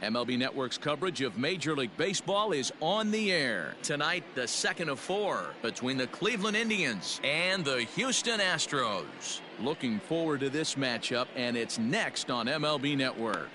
MLB Network's coverage of Major League Baseball is on the air. Tonight, the second of 4 between the Cleveland Indians and the Houston Astros. Looking forward to this matchup, and it's next on MLB Network.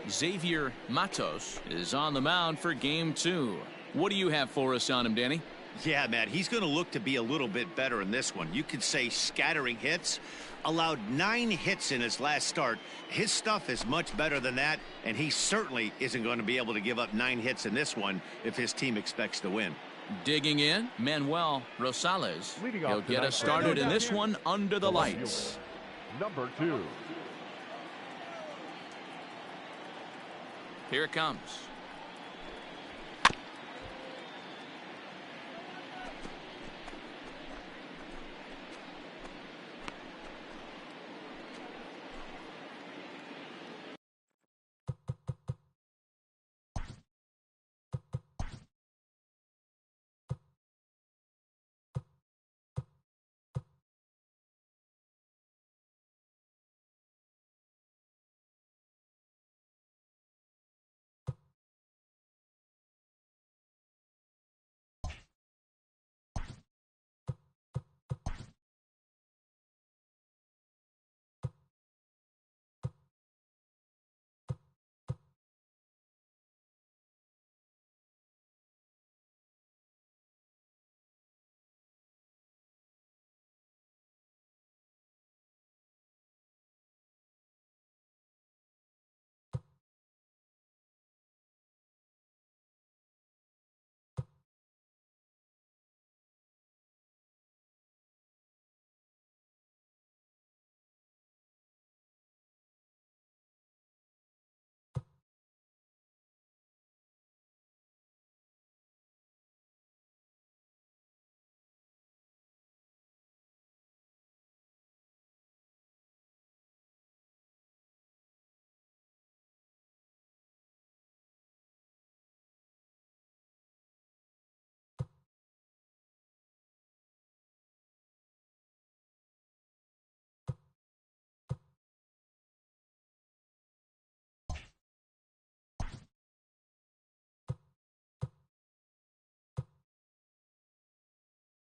Xavier Matos is on the mound for game 2. What do you have for us on him, Danny? Yeah, Matt, he's going to look to be a little bit better in this one. You could say scattering hits. Allowed 9 hits in his last start. His stuff is much better than that, and he certainly isn't going to be able to give up 9 hits in this one if his team expects to win. Digging in, Manuel Rosales. He'll get us started in this one under the lights. Number 2. Here it comes.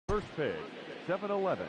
First pitch, 7-11.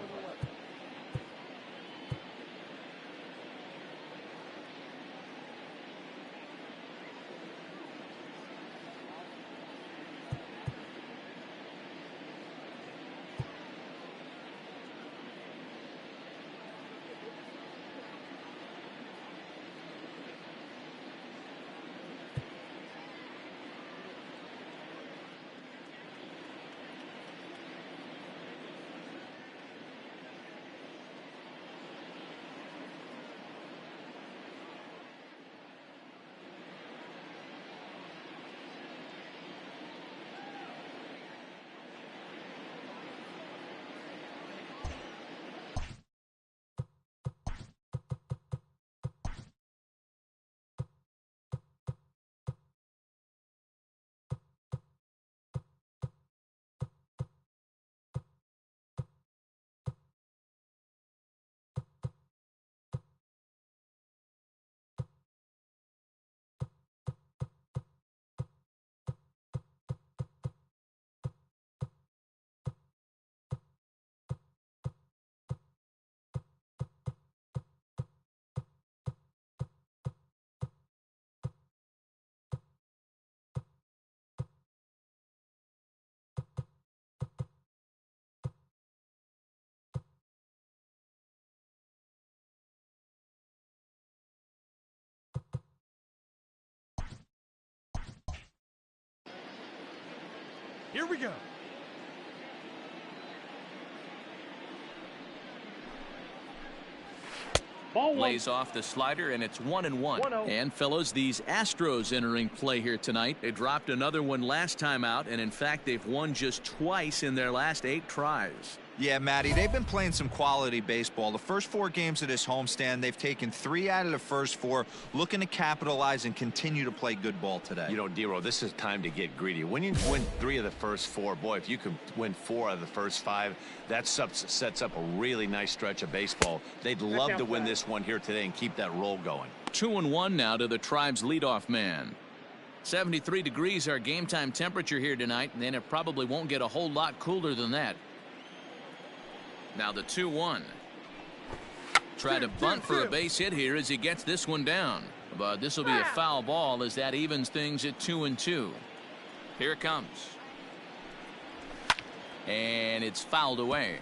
Here we go. Lays off the slider, and it's 1-1. And fellows, these Astros entering play here tonight. They dropped another one last time out, and in fact they've won just twice in their last 8 tries. Yeah, Matty, they've been playing some quality baseball. The first 4 games of this homestand, they've taken 3 out of the first 4, looking to capitalize and continue to play good ball today. You know, Dero, this is time to get greedy. When you win 3 of the first 4, boy, if you can win 4 out of the first 5, that sets up a really nice stretch of baseball. They'd love to win this one here today and keep that roll going. 2-1 now to the Tribe's leadoff man. 73 degrees our game time temperature here tonight, and then it probably won't get a whole lot cooler than that. Now the 2-1. Try to bunt for a base hit here as he gets this one down. But this will be a foul ball as that evens things at 2-2. Here it comes. And it's fouled away.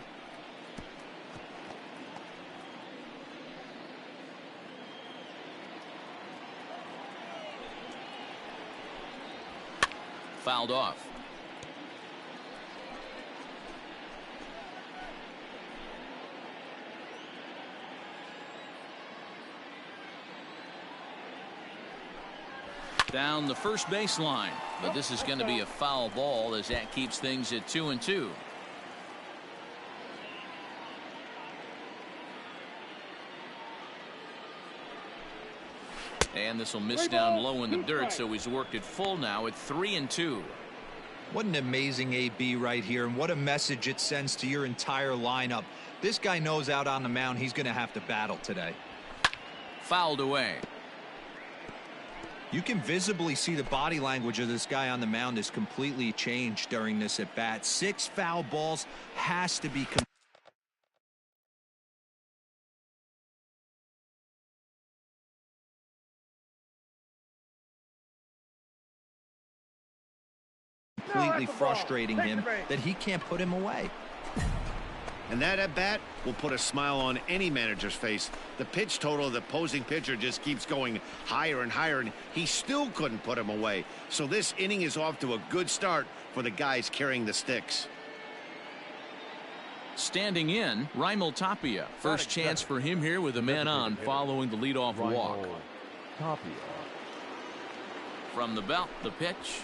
Fouled off. Down the first baseline, but this is going to be a foul ball as that keeps things at 2-2. And this will miss down low in the dirt, so he's worked it full now at 3-2. What an amazing AB right here, and what a message it sends to your entire lineup. This guy knows out on the mound he's going to have to battle today. Fouled away. You can visibly see the body language of this guy on the mound is completely changed during this at bat. 6 foul balls has to be completely frustrating him that he can't put him away. And that at bat will put a smile on any manager's face. The pitch total of the opposing pitcher just keeps going higher and higher, and he still couldn't put him away. So this inning is off to a good start for the guys carrying the sticks. Standing in, Raimel Tapia. First chance for him here with a man on following the leadoff walk. Tapia. From the belt, the pitch.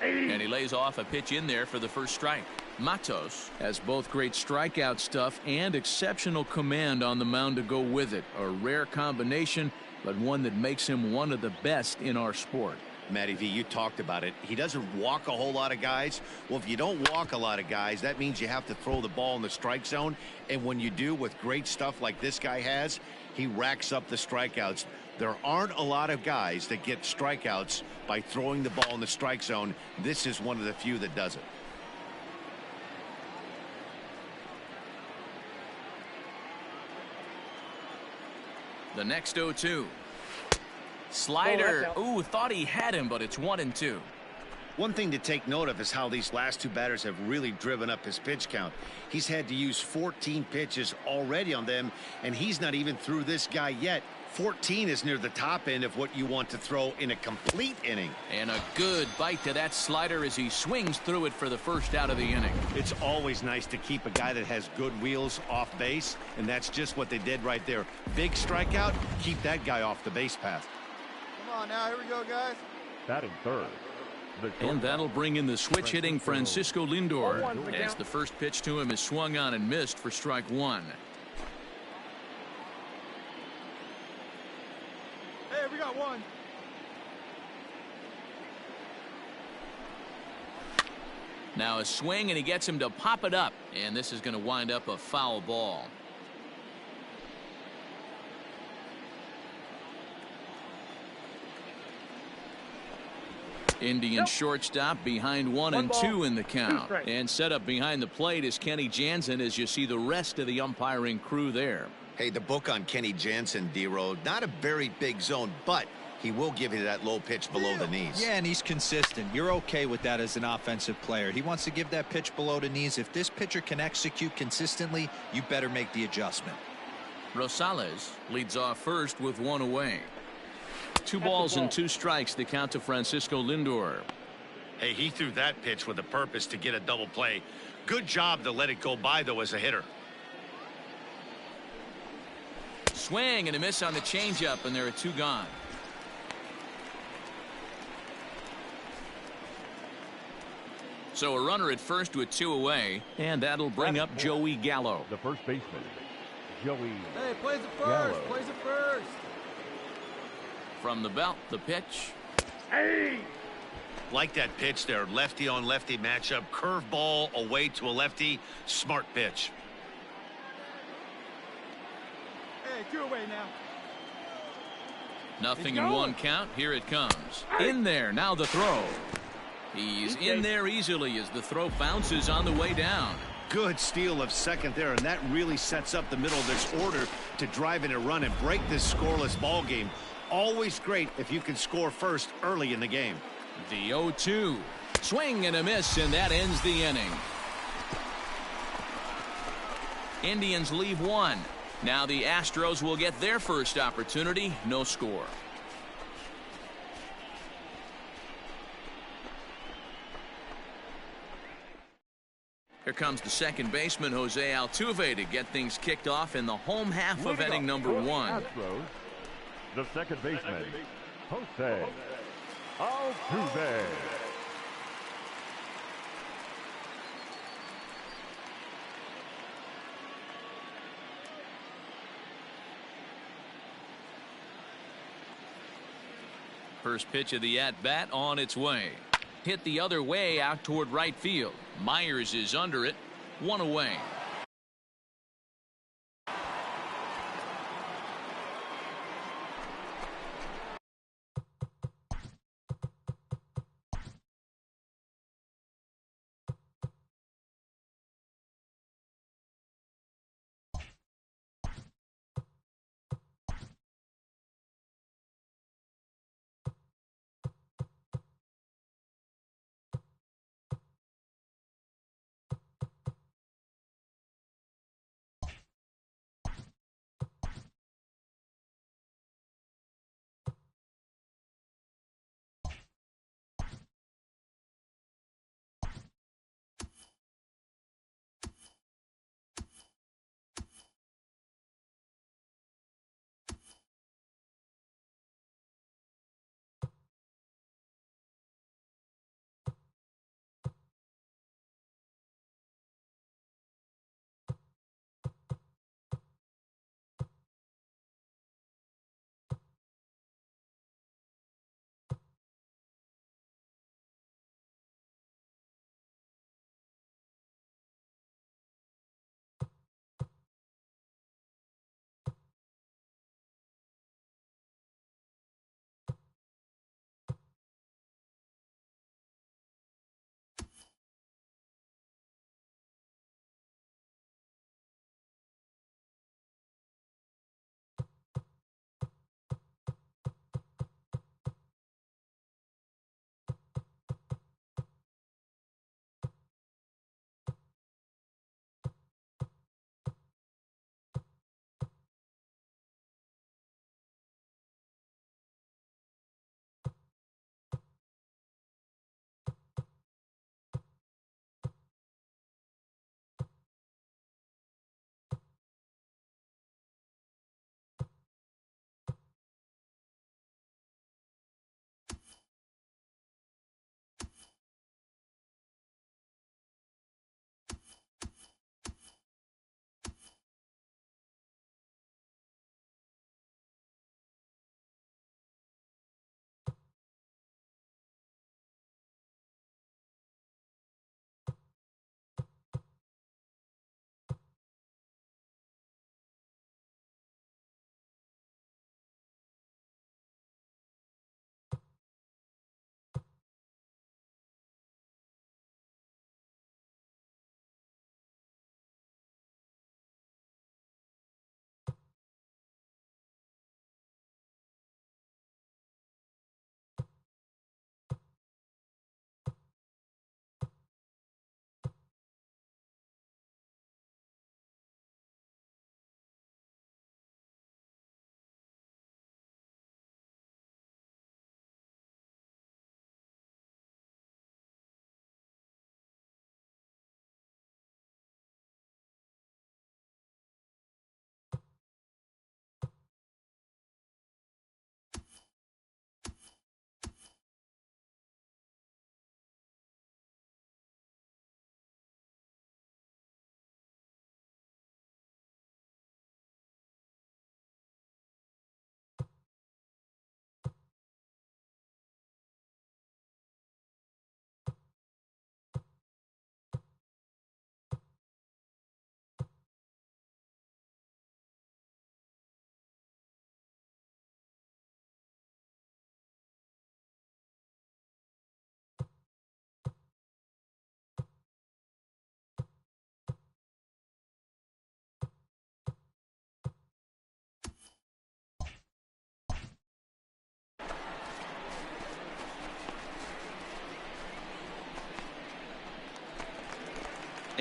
And he lays off a pitch in there for the first strike. Matos has both great strikeout stuff and exceptional command on the mound to go with it. A rare combination, but one that makes him one of the best in our sport. Matty V, you talked about it. He doesn't walk a whole lot of guys. Well, if you don't walk a lot of guys, that means you have to throw the ball in the strike zone. And when you do with great stuff like this guy has, he racks up the strikeouts. There aren't a lot of guys that get strikeouts by throwing the ball in the strike zone. This is one of the few that does it. The next 0-2. Slider. Ooh, thought he had him, but it's 1-2. One thing to take note of is how these last 2 batters have really driven up his pitch count. He's had to use 14 pitches already on them, and he's not even through this guy yet. 14 is near the top end of what you want to throw in a complete inning. And a good bite to that slider as he swings through it for the first out of the inning. It's always nice to keep a guy that has good wheels off base, and that's just what they did right there. Big strikeout, keep that guy off the base path. Come on now, here we go, guys. Batting third. And that'll bring in the switch hitting Francisco Lindor as the first pitch to him is swung on and missed for strike 1. Hey, we got 1. Now a swing and he gets him to pop it up, and this is going to wind up a foul ball. Indian shortstop behind 1-2 in the count, and set up behind the plate is Kenny Jansen as you see the rest of the umpiring crew there. Hey, the book on Kenny Jansen, D-Road, not a very big zone, but he will give you that low pitch below the knees. Yeah, and he's consistent. You're okay with that as an offensive player. He wants to give that pitch below the knees. If this pitcher can execute consistently, you better make the adjustment. Rosales leads off first with 1 away. 2 balls and 2 strikes the count to Francisco Lindor. Hey, he threw that pitch with a purpose to get a double play. Good job to let it go by, though, as a hitter. Swing and a miss on the changeup, and there are 2 gone. So a runner at first with 2 away, and that'll bring up Joey Gallo. The first baseman, Joey. Hey, plays it first. Gallo. Plays it first. From the belt, the pitch. Like that pitch there, lefty on lefty matchup, curveball away to a lefty, smart pitch. Hey, 2 away now. Nothing in 1 count. Here it comes. In there. Now the throw. He's in there easily as the throw bounces on the way down. Good steal of second there, and that really sets up the middle of this order to drive in a run and break this scoreless ball game. Always great if you can score first early in the game. The 0-2. Swing and a miss, and that ends the inning. Indians leave 1. Now the Astros will get their first opportunity. No score. Here comes the second baseman, Jose Altuve, to get things kicked off in the home half of inning number 1. Astros, the second baseman, Jose Altuve. First pitch of the at-bat on its way. Hit the other way out toward right field. Myers is under it. 1 away.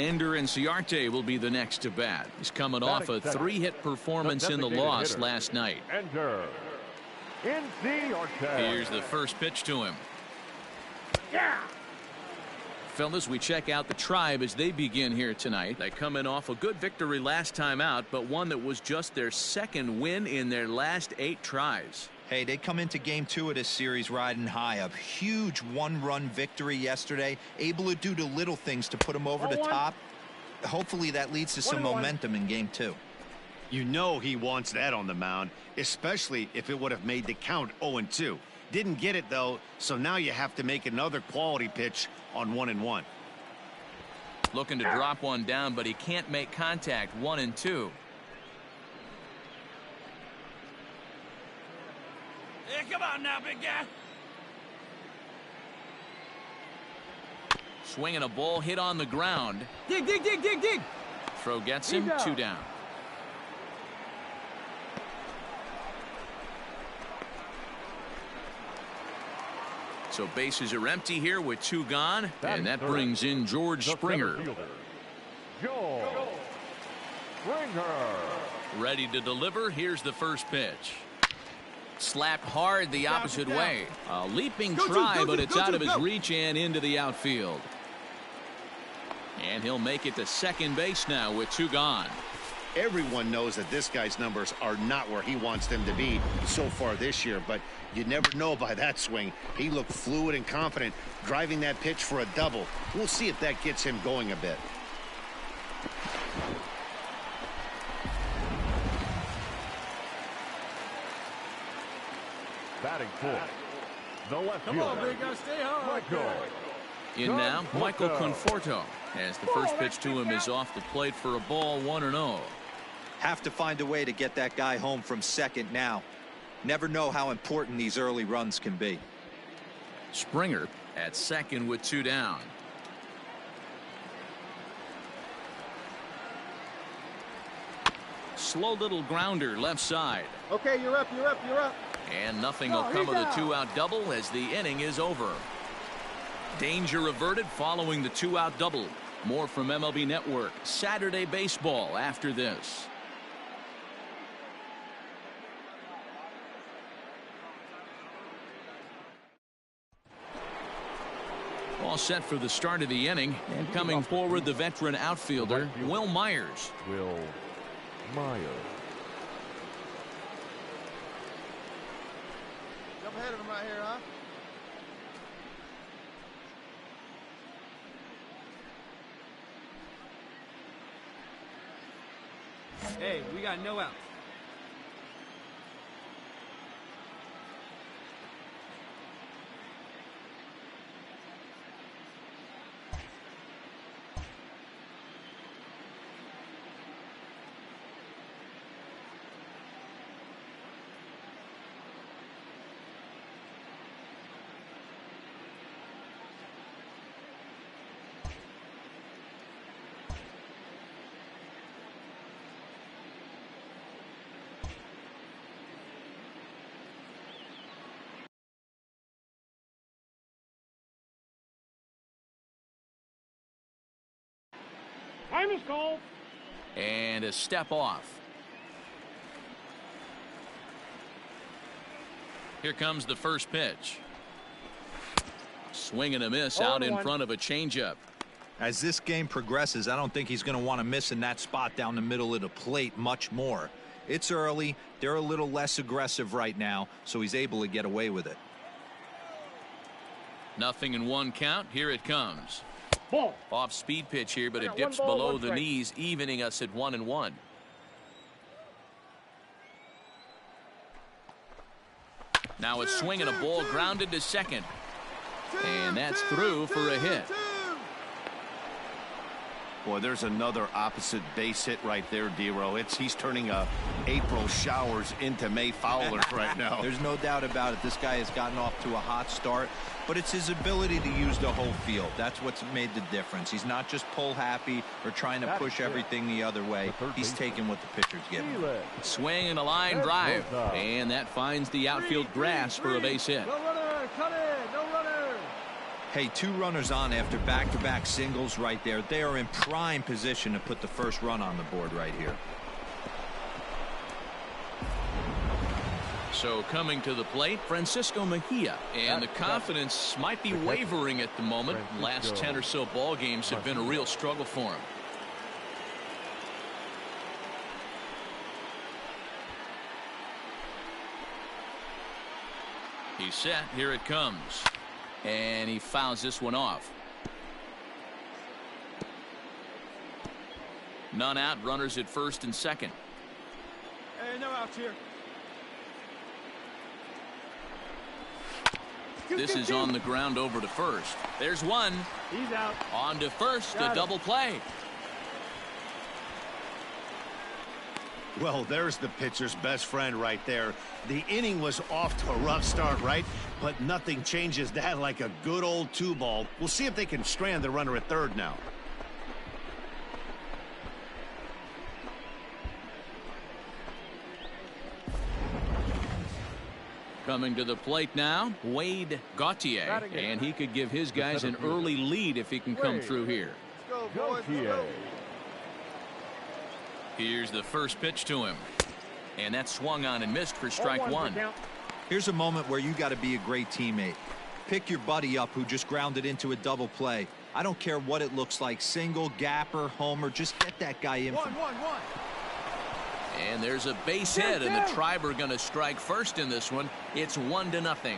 Ender Inciarte will be the next to bat. He's coming off a 3-hit performance in the loss last night. Ender Inciarte. Here's the first pitch to him. Yeah. Fellas, we check out the Tribe as they begin here tonight. They come in off a good victory last time out, but one that was just their second win in their last 8 tries. Hey, they come into game 2 of this series riding high. A huge 1-run victory yesterday, able to do the little things to put them over the top. Hopefully that leads to some momentum in game 2. You know he wants that on the mound, especially if it would have made the count 0-2. Didn't get it, though, so now you have to make another quality pitch on 1-1. Looking to drop one down, but he can't make contact. 1-2. Hey, come on now, big guy. Swinging a ball hit on the ground. Dig, dig, dig, dig, dig. Throw gets him. 2 down. So bases are empty here with 2 gone, and that brings in George Springer. George Springer. Ready to deliver. Here's the first pitch. Slapped hard the opposite way. A leaping try, but it's out of his reach and into the outfield. And he'll make it to second base now with 2 gone. Everyone knows that this guy's numbers are not where he wants them to be so far this year, but you never know by that swing. He looked fluid and confident, driving that pitch for a double. We'll see if that gets him going a bit. Batting fourth, the left Come on, fielder, big guy, stay hard. Michael. In now, Michael Conforto, as the first pitch to him is off the plate for a ball. 1-0. Have to find a way to get that guy home from second now. Never know how important these early runs can be. Springer at second with 2 down. Slow little grounder left side. Okay, you're up, you're up, you're up. And nothing will come of the 2-out double as the inning is over. Danger averted following the 2-out double. More from MLB Network Saturday Baseball after this. All set for the start of the inning, and coming forward the veteran outfielder Will Myers. Will Myers. Jump ahead of him right here, huh? Hey, we got no outs. Time is called. And a step off. Here comes the first pitch. Swing and a miss out in front of a changeup. As this game progresses, I don't think he's going to want to miss in that spot down the middle of the plate much more. It's early. They're a little less aggressive right now, so he's able to get away with it. 0-1 count. Here it comes. Ball. Off speed pitch here, but it dips below the knees, evening us at 1-1. Now a swing and a ball grounded to second. And that's through for a hit. Boy, there's another opposite base hit right there, D-Row. He's turning April showers into May foulers right now. There's no doubt about it. This guy has gotten off to a hot start, but it's his ability to use the whole field. That's what's made the difference. He's not just pull happy or trying to push everything the other way. He's taking what the pitcher's giving him. Swing and a line drive, and that finds the outfield grass for a base hit. No runner, cut in, no runner. Hey, 2 runners on after back-to-back singles right there. They are in prime position to put the first run on the board right here. So coming to the plate, Francisco Mejia. And the confidence might be wavering at the moment. Last 10 or so ball games have been a real struggle for him. He's set. Here it comes. And he fouls this one off. None out. Runners at first and second. Hey, no outs here. This is on the ground over to first. There's one. He's out. On to first. A double play. Well, there's the pitcher's best friend right there. The inning was off to a rough start, right? But nothing changes that like a good old 2-ball. We'll see if they can strand the runner at third now. Coming to the plate now, Wade Gautier. And he could give his guys an early lead if he can come through here. Let's go, boys. Let's go. Here's the first pitch to him. And that swung on and missed for strike one. Here's a moment where you got to be a great teammate. Pick your buddy up who just grounded into a double play. I don't care what it looks like, single, gapper, homer, just get that guy in. One. And there's a base hit, and the Tribe are going to strike first in this one. It's 1-0.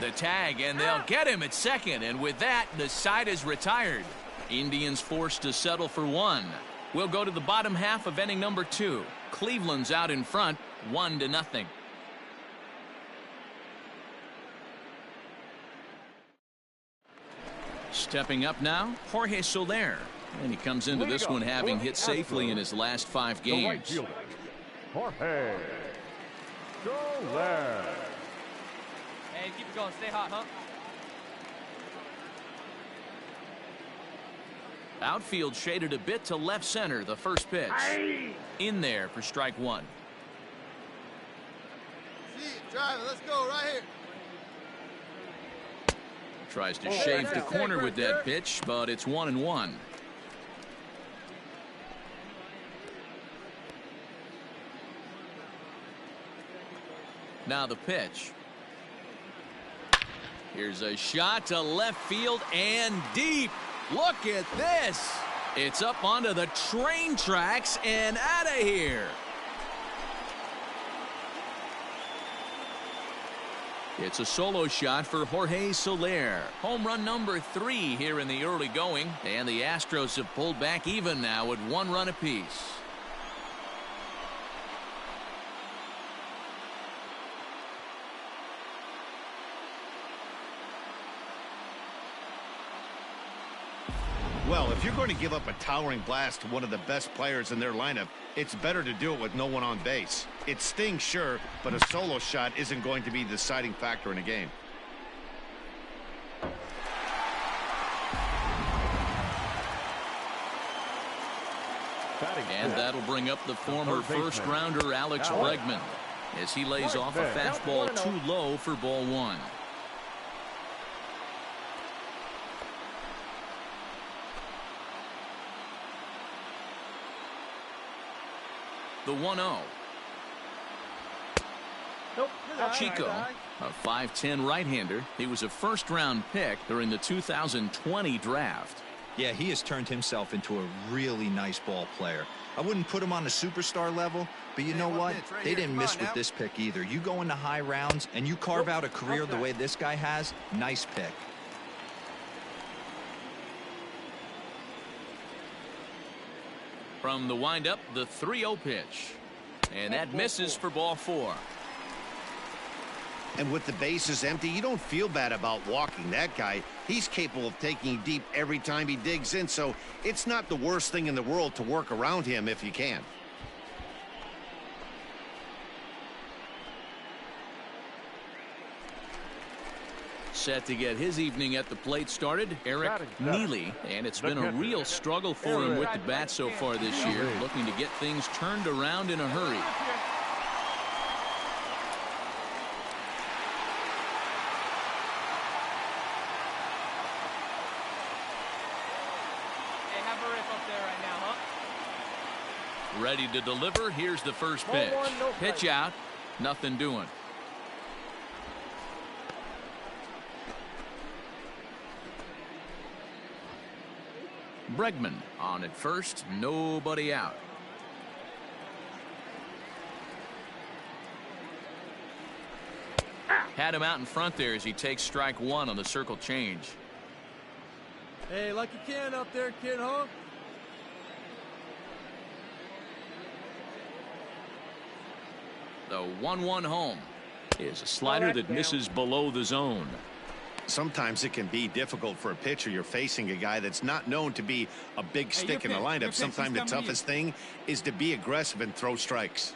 The tag, and they'll get him at second, and with that, the side is retired. Indians forced to settle for one. We'll go to the bottom half of inning number 2. Cleveland's out in front, 1-0. Stepping up now, Jorge Soler. And he comes into this one having hit safely in his last 5 games. Jorge Soler. Hey, keep it going. Stay hot, huh? Outfield shaded a bit to left center. The first pitch. In there for strike one. See, driving. Let's go right here. Tries to shave the corner with that pitch, but it's 1-1. Now the pitch. Here's a shot to left field and deep. Look at this. It's up onto the train tracks and out of here. It's a solo shot for Jorge Soler. Home run number 3 here in the early going. And the Astros have pulled back even now at 1 run apiece. Well, if you're going to give up a towering blast to one of the best players in their lineup, it's better to do it with no one on base. It stings, sure, but a solo shot isn't going to be the deciding factor in a game. And that'll bring up the former first-rounder Alex Bregman as he lays off a fastball too low for ball 1. The 1-0. Nope. Chico, a 5'10" right-hander. He was a first-round pick during the 2020 draft. Yeah, he has turned himself into a really nice ball player. I wouldn't put him on the superstar level, but you know what? They didn't miss with this pick either. You go into high rounds and you carve out a career the way this guy has. Nice pick. From the windup, the 3-0 pitch. And that misses for ball 4. And with the bases empty, you don't feel bad about walking that guy. He's capable of taking deep every time he digs in, so it's not the worst thing in the world to work around him if you can. Set to get his evening at the plate started, Eric Neely. And it's been a real struggle for him with the bat so far this year, looking to get things turned around in a hurry. Ready to deliver. Here's the first pitch. Pitch out. Nothing doing. Bregman on at first. Nobody out. Had him out in front there as he takes strike one on the circle change. Hey, like you can up there, kid, huh? The 1-1 home is a slider that misses below the zone. Sometimes it can be difficult for a pitcher. You're facing a guy that's not known to be a big stick in the lineup. Sometimes the toughest thing is to be aggressive and throw strikes.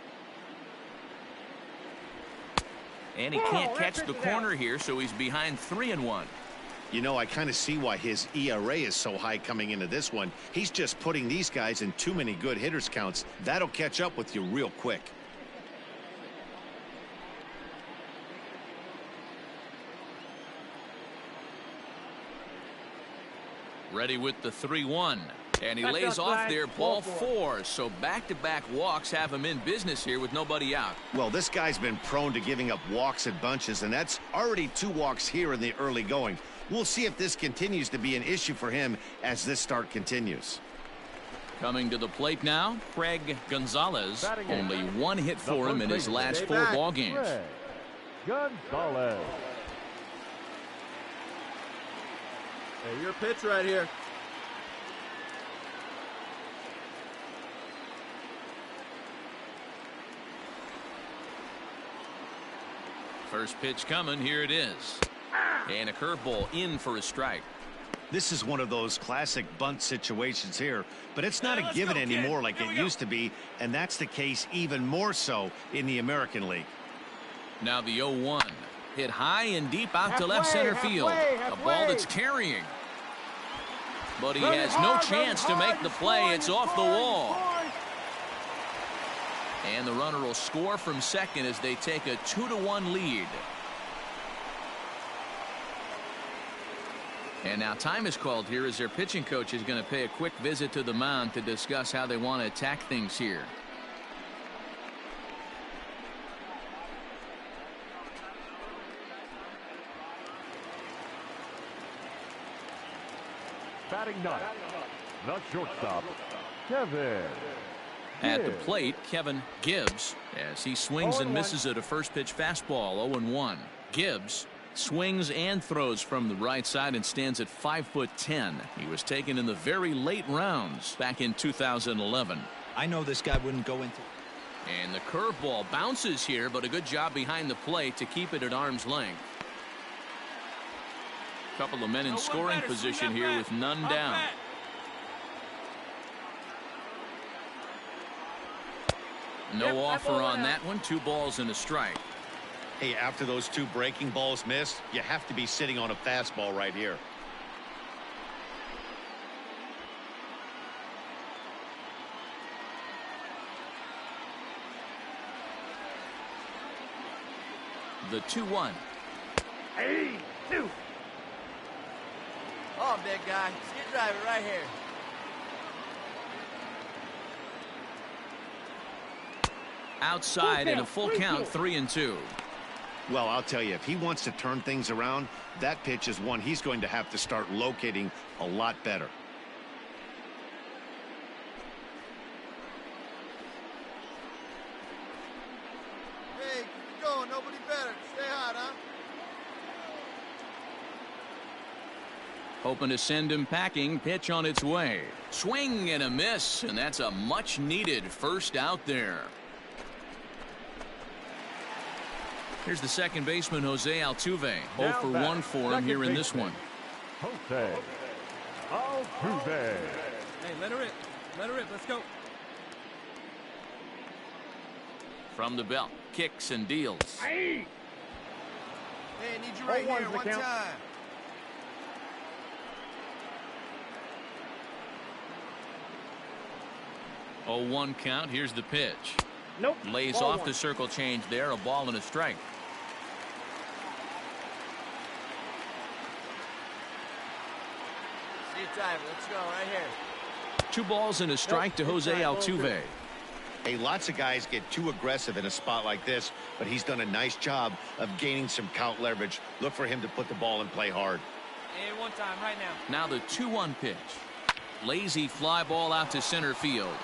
And he can't catch the corner here, so he's behind 3-1. You know, I kind of see why his ERA is so high coming into this one. He's just putting these guys in too many good hitters counts. That'll catch up with you real quick. Ready with the 3-1. And he lays off there, ball 4. So back-to-back walks have him in business here with nobody out. Well, this guy's been prone to giving up walks at bunches, and that's already 2 walks here in the early going. We'll see if this continues to be an issue for him as this start continues. Coming to the plate now, Craig Gonzalez. Only 1 hit for him in his last 4 ball games. Gonzalez. Hey, your pitch right here. First pitch coming. Here it is. And a curveball in for a strike. This is one of those classic bunt situations here, but it's not a given anymore like it used to be, and that's the case even more so in the American League. Now the 0-1. Hit high and deep out to left center field. A ball that's carrying. But he has no chance to make the play. It's off the wall. And the runner will score from second as they take a 2-1 lead. And now time is called here as their pitching coach is going to pay a quick visit to the mound to discuss how they want to attack things here. Batting ninth, the shortstop, Kevin. At the plate, Kevin Gibbs, as he swings and misses at a first pitch fastball. 0-1. Gibbs swings and throws from the right side and stands at 5'10". He was taken in the very late rounds back in 2011. I know this guy wouldn't go into. And the curveball bounces here, but a good job behind the plate to keep it at arm's length. Couple of men in scoring position here with none down. No offer on that one. 2 balls and a strike. Hey, after those 2 breaking balls missed, you have to be sitting on a fastball right here. The 2-1. 2. Oh, big guy. Skid driver right here. Outside in a full count, 3-2. Well, I'll tell you, if he wants to turn things around, that pitch is one he's going to have to start locating a lot better. Hey, keep going. Nobody better. Stay hot, huh? Hoping to send him packing. Pitch on its way. Swing and a miss, and that's a much needed first out there. Here's the second baseman, Jose Altuve. 0 for 1 for him here in this one. Jose Altuve. Hey, let her rip. Let her rip. Let's go. From the belt, kicks and deals. Hey, I need you right here. One time. Oh, 1 count. Here's the pitch. Nope. Lays off the circle change there. A ball and a strike. See you, driver. Let's go right here. 2 balls and a strike to Jose Altuve. Hey, lots of guys get too aggressive in a spot like this, but he's done a nice job of gaining some count leverage. Look for him to put the ball in play hard. And one time right now. Now the 2-1 pitch. Lazy fly ball out to center field.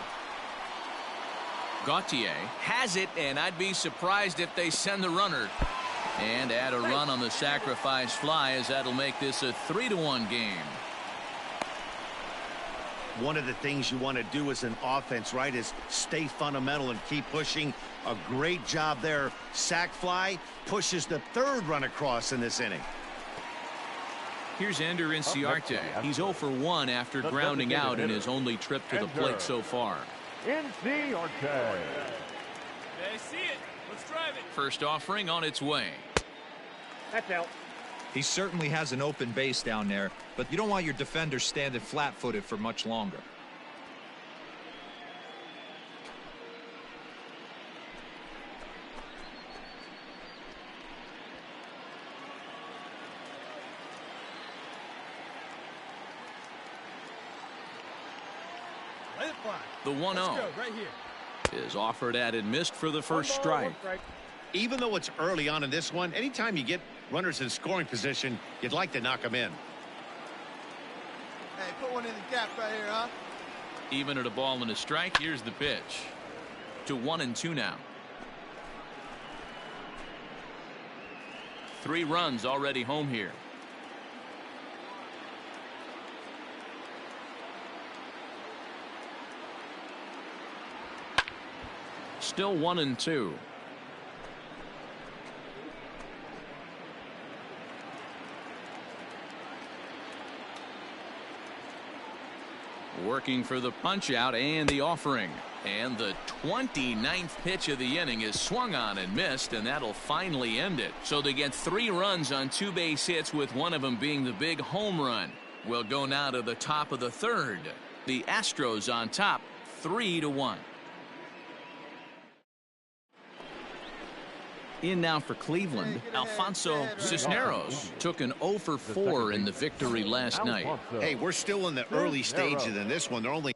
Gautier has it, and I'd be surprised if they send the runner. And add a run on the sacrifice fly, as that'll make this a 3-1 game. One of the things you want to do as an offense, right, is stay fundamental and keep pushing. A great job there. Sac fly pushes the third run across in this inning. Here's Ender Inciarte. He's 0 for 1 after grounding out in his only trip to the plate so far. Inciarte. They see it. Let's drive it. First offering on its way. That's out. He certainly has an open base down there, but you don't want your defenders standing flat-footed for much longer. Let it fly. The 1-0 Let's go right here. is offered at and missed for the first strike. Even though it's early on in this one, anytime you get runners in scoring position, you'd like to knock them in. Hey, put one in the gap right here, huh? Even at a ball and a strike, here's the pitch. To 1-2 now. 3 runs already home here. Still 1-2. Working for the punch out and the offering. And the 29th pitch of the inning is swung on and missed, and that'll finally end it. So they get 3 runs on 2 base hits, with one of them being the big home run. We'll go now to the top of the third. The Astros on top, 3-1. In now for Cleveland, Alfonso Cisneros took an 0 for 4 in the victory last night. Hey, we're still in the early stages in this one. They're only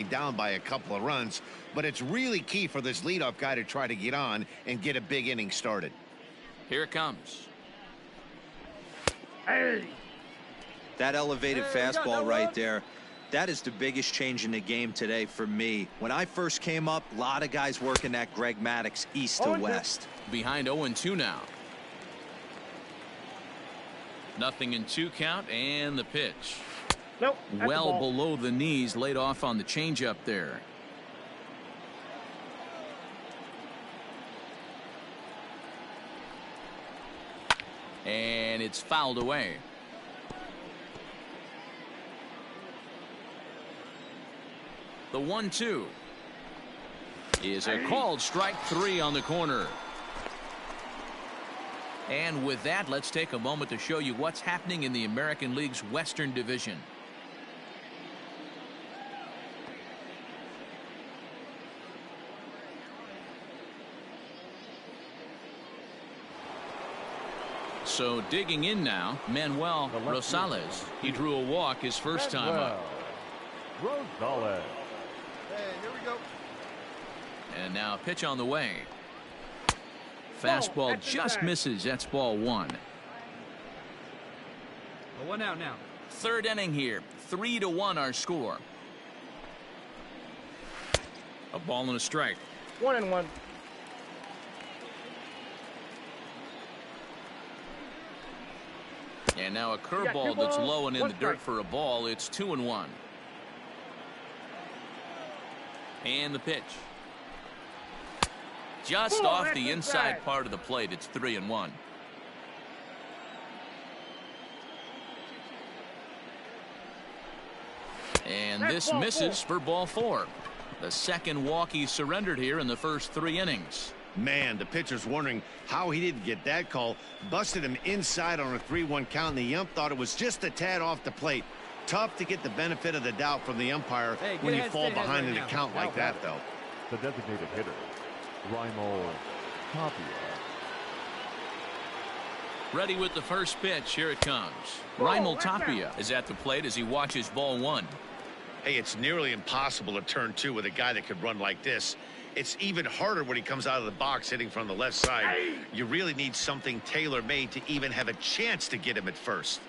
down by a couple of runs, but it's really key for this leadoff guy to try to get on and get a big inning started. Here it comes. Hey! That elevated fastball right there, that is the biggest change in the game today for me. When I first came up, a lot of guys working that Greg Maddux east to west. Behind 0-2 now. 0-2 count, and the pitch. Nope. Well below the knees, laid off on the changeup there. And it's fouled away. The 1-2 is a called strike 3 on the corner. And with that, let's take a moment to show you what's happening in the American League's Western Division. So digging in now, Manuel Rosales. He drew a walk his first time up. Rosales. Hey, here we go. And now a pitch on the way. Fastball just misses. That's ball 1. Well, 1 out now. Third inning here. 3-1 our score. A ball and a strike. 1-1. And now a curveball that's low and in the dirt for a ball. It's 2-1. And the pitch. Just off the inside part of the plate. It's 3-1. And this misses for ball 4. The second walk he surrendered here in the first 3 innings. Man, the pitcher's wondering how he didn't get that call. Busted him inside on a 3-1 count, and the ump thought it was just a tad off the plate. Tough to get the benefit of the doubt from the umpire when you fall behind in a count like that, though. The designated hitter, Raimel Tapia. Ready with the first pitch. Here it comes. Raimel Tapia is at the plate as he watches ball 1. Hey, it's nearly impossible to turn 2 with a guy that could run like this. It's even harder when he comes out of the box hitting from the left side. You really need something tailor-made to even have a chance to get him at first.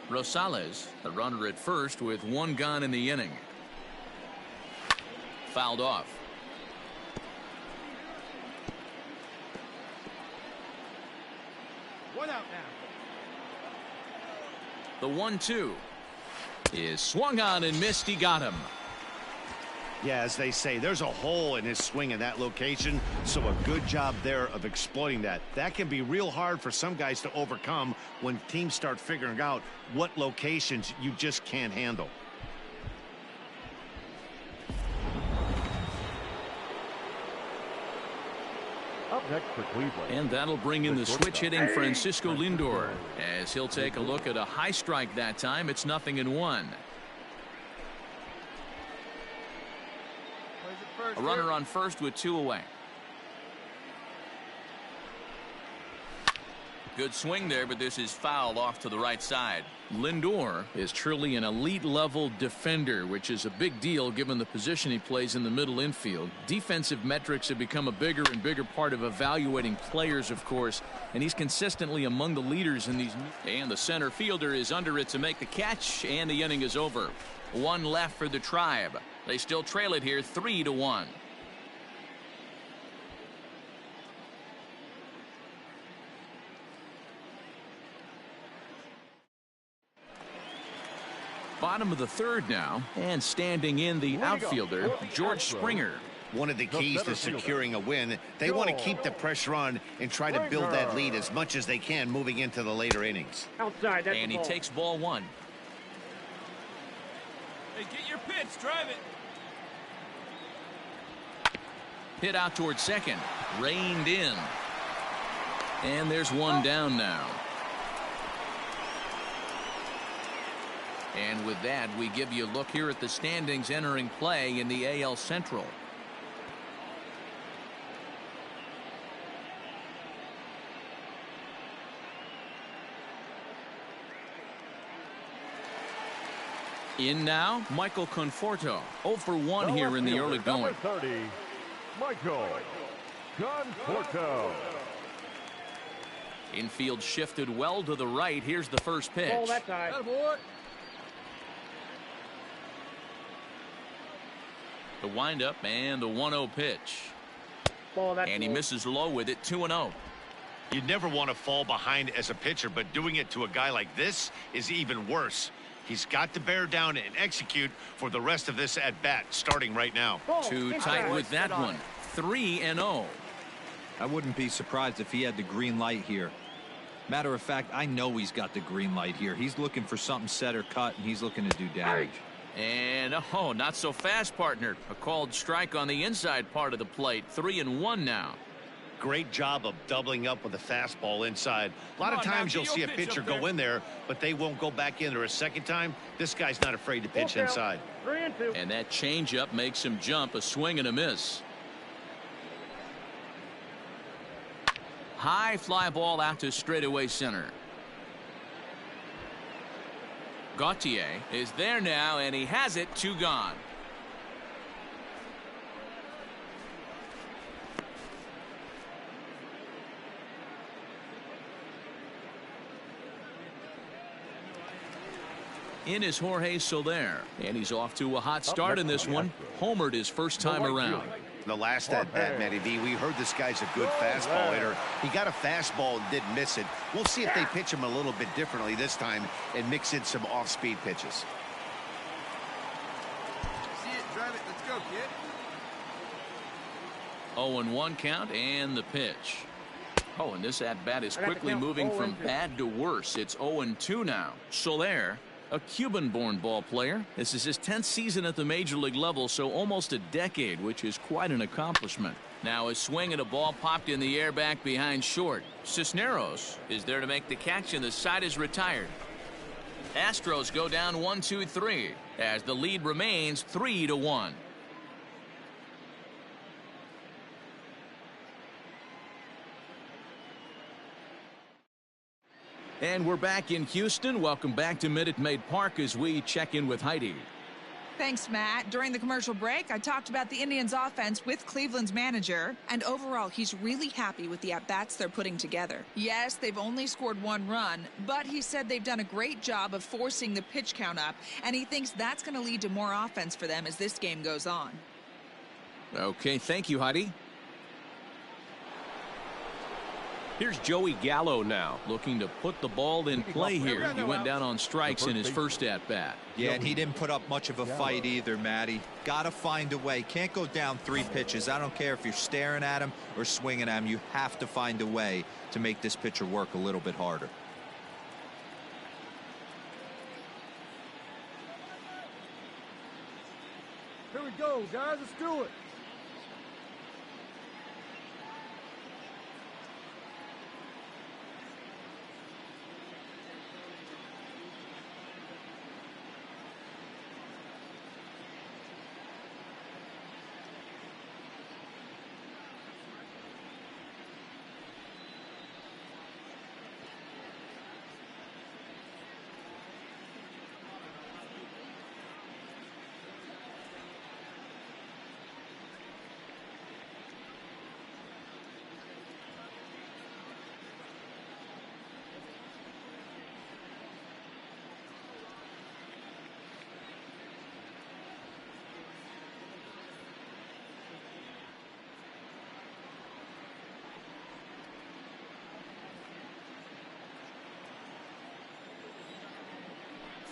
Rosales, the runner at first with 1 gone in the inning. Fouled off. One out now. The 1-2 is swung on and missed. He got him. Yeah, as they say, there's a hole in his swing in that location, so a good job there of exploiting that. That can be real hard for some guys to overcome when teams start figuring out what locations you just can't handle. Up next for Cleveland. And that'll bring in the switch hitting Francisco Lindor as he'll take a look at a high strike that time. It's 0-1. A runner on first with 2 away. Good swing there, but this is fouled off to the right side. Lindor is truly an elite level defender, which is a big deal given the position he plays in the middle infield. Defensive metrics have become a bigger and bigger part of evaluating players, of course, and he's consistently among the leaders in these. And the center fielder is under it to make the catch, and the inning is over. 1 left for the Tribe. They still trail it here 3-1. Bottom of the 3rd now, and standing in the outfielder, George Springer. One of the keys to securing a win, they want to keep the pressure on and try to build that lead as much as they can moving into the later innings. Outside, that's and he takes ball 1. Hey, get your pitch, drive it. Hit out towards second, reined in. And there's 1 down now. And with that, we give you a look here at the standings entering play in the AL Central. In now, Michael Conforto. 0 for 1 The here left in the fielder, early going. number 30, Michael Conforto. Infield shifted well to the right. Here's the first pitch. Oh, that's high. Boy. The windup and the 1-0 pitch. Oh, that's And he low. misses low with it. 2-0. You never want to fall behind as a pitcher, but doing it to a guy like this is even worse. He's got to bear down and execute for the rest of this at-bat, starting right now. Oh, Too it's tight high. with that one. 3-0. I wouldn't be surprised if he had the green light here. Matter of fact, I know he's got the green light here. He's looking for something set or cut, and he's looking to do damage. And oh, not so fast, partner. A called strike on the inside part of the plate. 3-1 now. Great job of doubling up with a fastball inside. A lot of times you'll see a pitcher go in there, but they won't go back in there a second time. This guy's not afraid to pitch inside. 3-2. And that changeup makes him jump. A swing and a miss. High fly ball out to straightaway center. Gautier is there now, and he has it. 2 gone. In is Jorge Soler, and he's off to a hot start in this one. Homered his first time around. The last at-bat, Matty V, we heard this guy's a good fastball hitter. He got a fastball and didn't miss it. We'll see if they pitch him a little bit differently this time and mix in some off-speed pitches. See it, drive it. Let's go, kid. 0-1 count and the pitch. Oh, and this at-bat is quickly moving from bad to worse. It's 0-2 now. Soler, a Cuban-born ball player. This is his 10th season at the major league level, so almost a decade, which is quite an accomplishment. Now a swing and a ball popped in the air back behind short. Cisneros is there to make the catch, and the side is retired. Astros go down 1-2-3 as the lead remains 3-1. And we're back in Houston. Welcome back to Minute Maid Park as we check in with Heidi. Thanks, Matt. During the commercial break, I talked about the Indians' offense with Cleveland's manager, and overall, he's really happy with the at-bats they're putting together. Yes, they've only scored 1 run, but he said they've done a great job of forcing the pitch count up, and he thinks that's going to lead to more offense for them as this game goes on. Okay, thank you, Heidi. Here's Joey Gallo now, looking to put the ball in play here. He went down on strikes in his first at-bat. Yeah, and he didn't put up much of a fight either, Matty. Got to find a way. Can't go down 3 pitches. I don't care if you're staring at him or swinging at him. You have to find a way to make this pitcher work a little bit harder. Here we go, guys. Let's do it.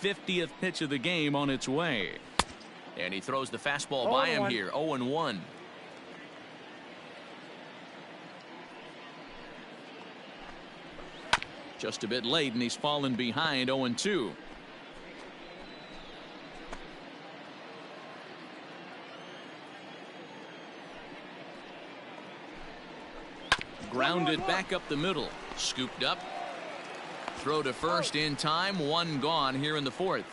'50th pitch of the game on its way. And he throws the fastball by him here. 0-1. Just a bit late, and he's fallen behind. 0-2. Grounded back up the middle. Scooped up. Throw to first in time. 1 gone here in the 4th.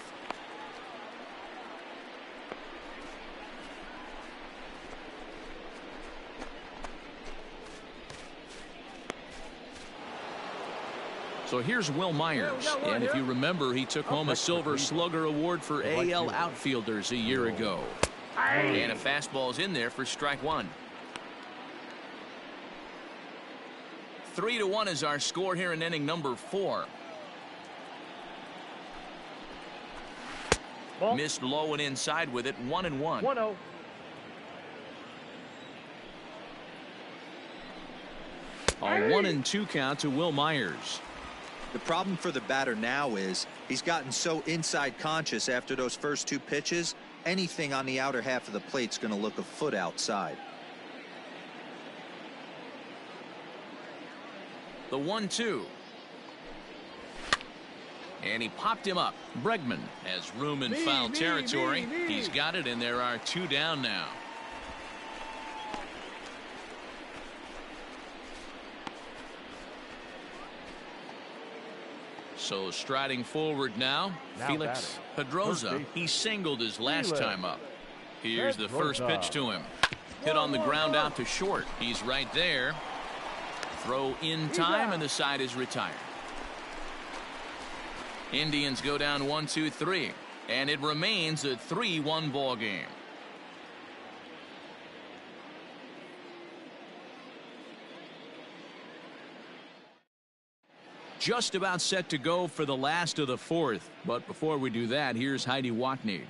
So here's Will Myers, and if you remember, he took home a Silver Slugger Award for AL outfielders a year ago. And a fastball's in there for strike one. 3-1 is our score here in inning number 4. Ball. Missed low and inside with it, 1-1. 1-0. A 1-2 count to Will Myers. The problem for the batter now is he's gotten so inside conscious after those first 2 pitches. Anything on the outer half of the plate's going to look a foot outside. The 1-2. And he popped him up. Bregman has room in foul territory. He's got it, and there are 2 down now. So striding forward now Felix Pedroza. He singled his last time up. Here's the first pitch to him. Hit on the ground out to short. He's right there. Throw in time, and the side is retired. Indians go down 1-2-3, and it remains a 3-1 ball game. Just about set to go for the last of the 4th, but before we do that, here's Heidi Watney.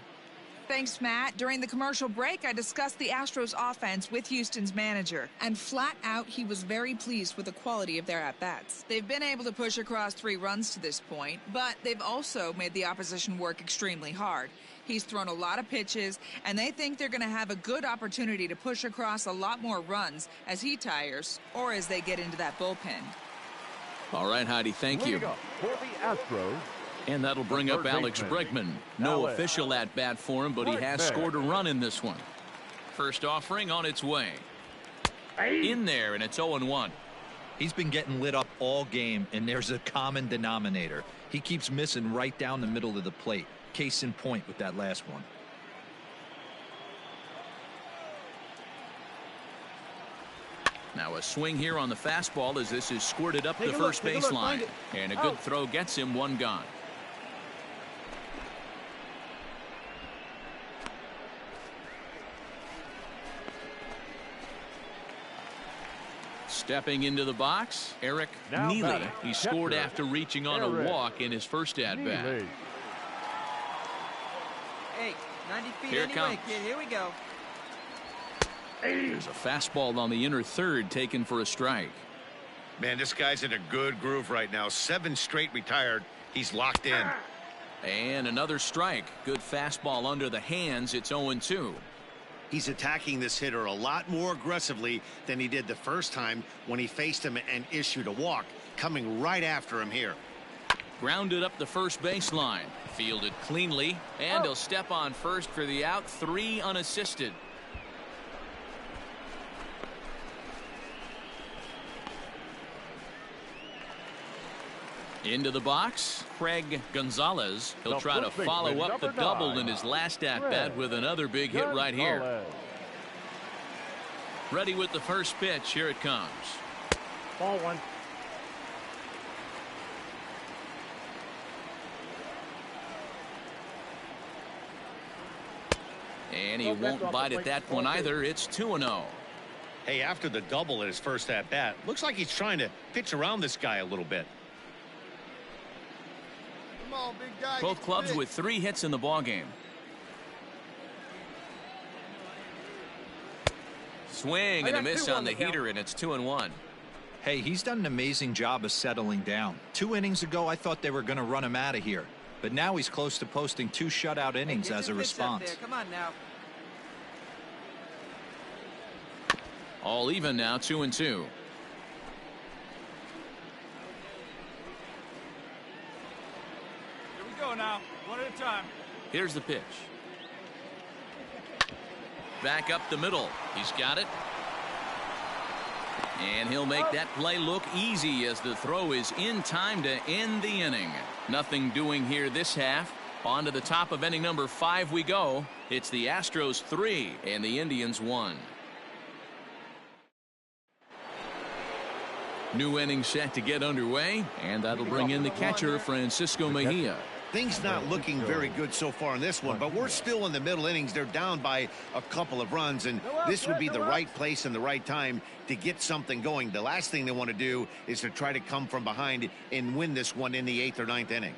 Thanks, Matt. During the commercial break, I discussed the Astros offense with Houston's manager, and flat out, he was very pleased with the quality of their at-bats. They've been able to push across 3 runs to this point, but they've also made the opposition work extremely hard. He's thrown a lot of pitches, and they think they're going to have a good opportunity to push across a lot more runs as he tires or as they get into that bullpen. All right, Heidi, thank you. For the Astros. And that'll bring up Alex Bregman. No official at-bat for him, but he has scored a run in this one. First offering on its way. In there, and it's 0-1. He's been getting lit up all game, and there's a common denominator. He keeps missing right down the middle of the plate. Case in point with that last one. Now a swing here on the fastball as this is squirted up the first baseline. And a good throw gets him 1 gone. Stepping into the box, Eric Neely. He scored after reaching on a walk in his first at-bat. Hey, 90 feet Here anyway, comes. kid. Here we go. There's a fastball on the inner third taken for a strike. Man, this guy's in a good groove right now. 7 straight retired. He's locked in. And another strike. Good fastball under the hands. It's 0-2. He's attacking this hitter a lot more aggressively than he did the first time when he faced him and issued a walk. Coming right after him here. Grounded up the first baseline. Fielded cleanly. And he'll step on first for the out. 3 unassisted. Into the box, Craig Gonzalez. He'll try to follow up the double in his last at-bat with another big hit right here. Ready with the first pitch. Here it comes. Ball 1. And he won't bite at that one either. It's 2-0. Hey, after the double in his first at-bat, looks like he's trying to pitch around this guy a little bit. Come on, big guy. Both clubs with 3 hits in the ballgame. Swing and a miss on the heater, and it's 2-1. Hey, he's done an amazing job of settling down. 2 innings ago, I thought they were going to run him out of here. But now he's close to posting 2 shutout innings as a response. Come on now. All even now, 2-2. Here we go now. One at a time. Here's the pitch. Back up the middle. He's got it. And he'll make that play look easy as the throw is in time to end the inning. Nothing doing here this half. On to the top of inning number 5 we go. It's the Astros 3 and the Indians 1. New inning set to get underway, and that'll bring in the catcher, Francisco Mejia. Things not looking very good so far in this one, but we're still in the middle innings. They're down by a couple of runs, and this would be the right place and the right time to get something going. The last thing they want to do is to try to come from behind and win this one in the 8th or 9th inning.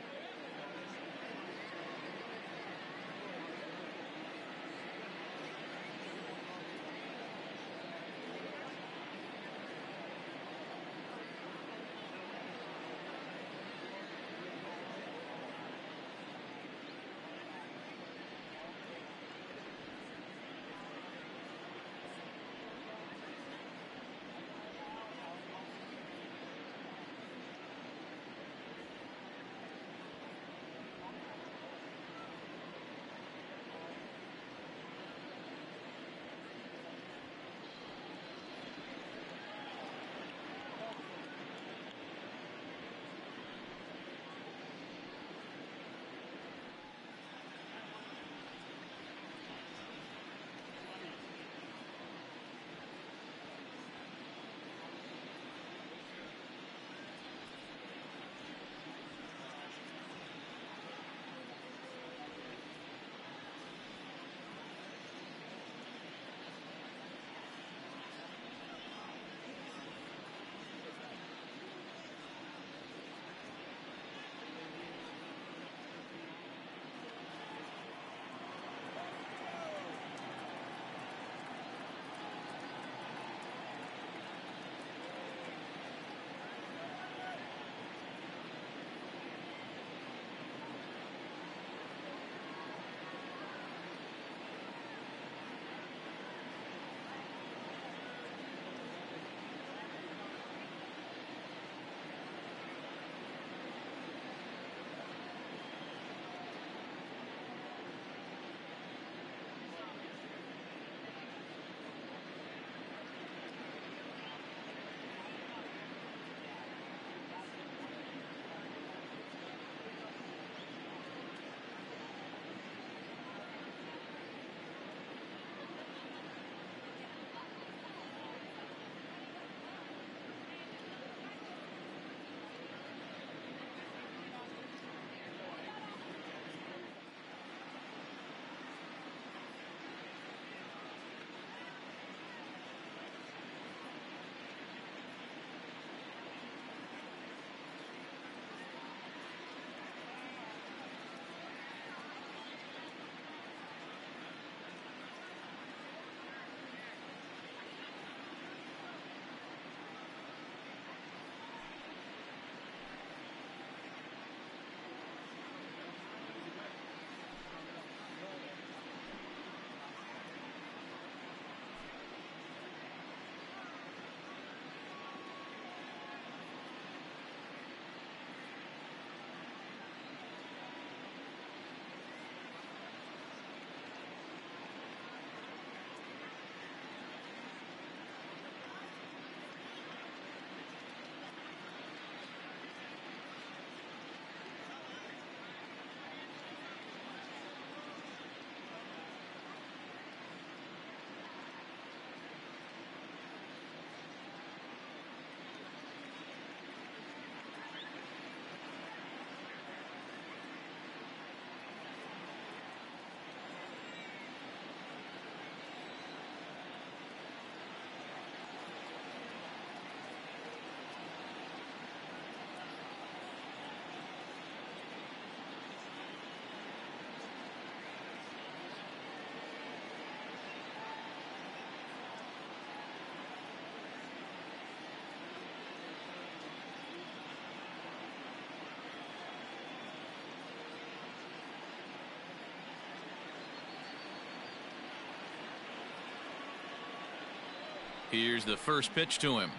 Here's the first pitch to him.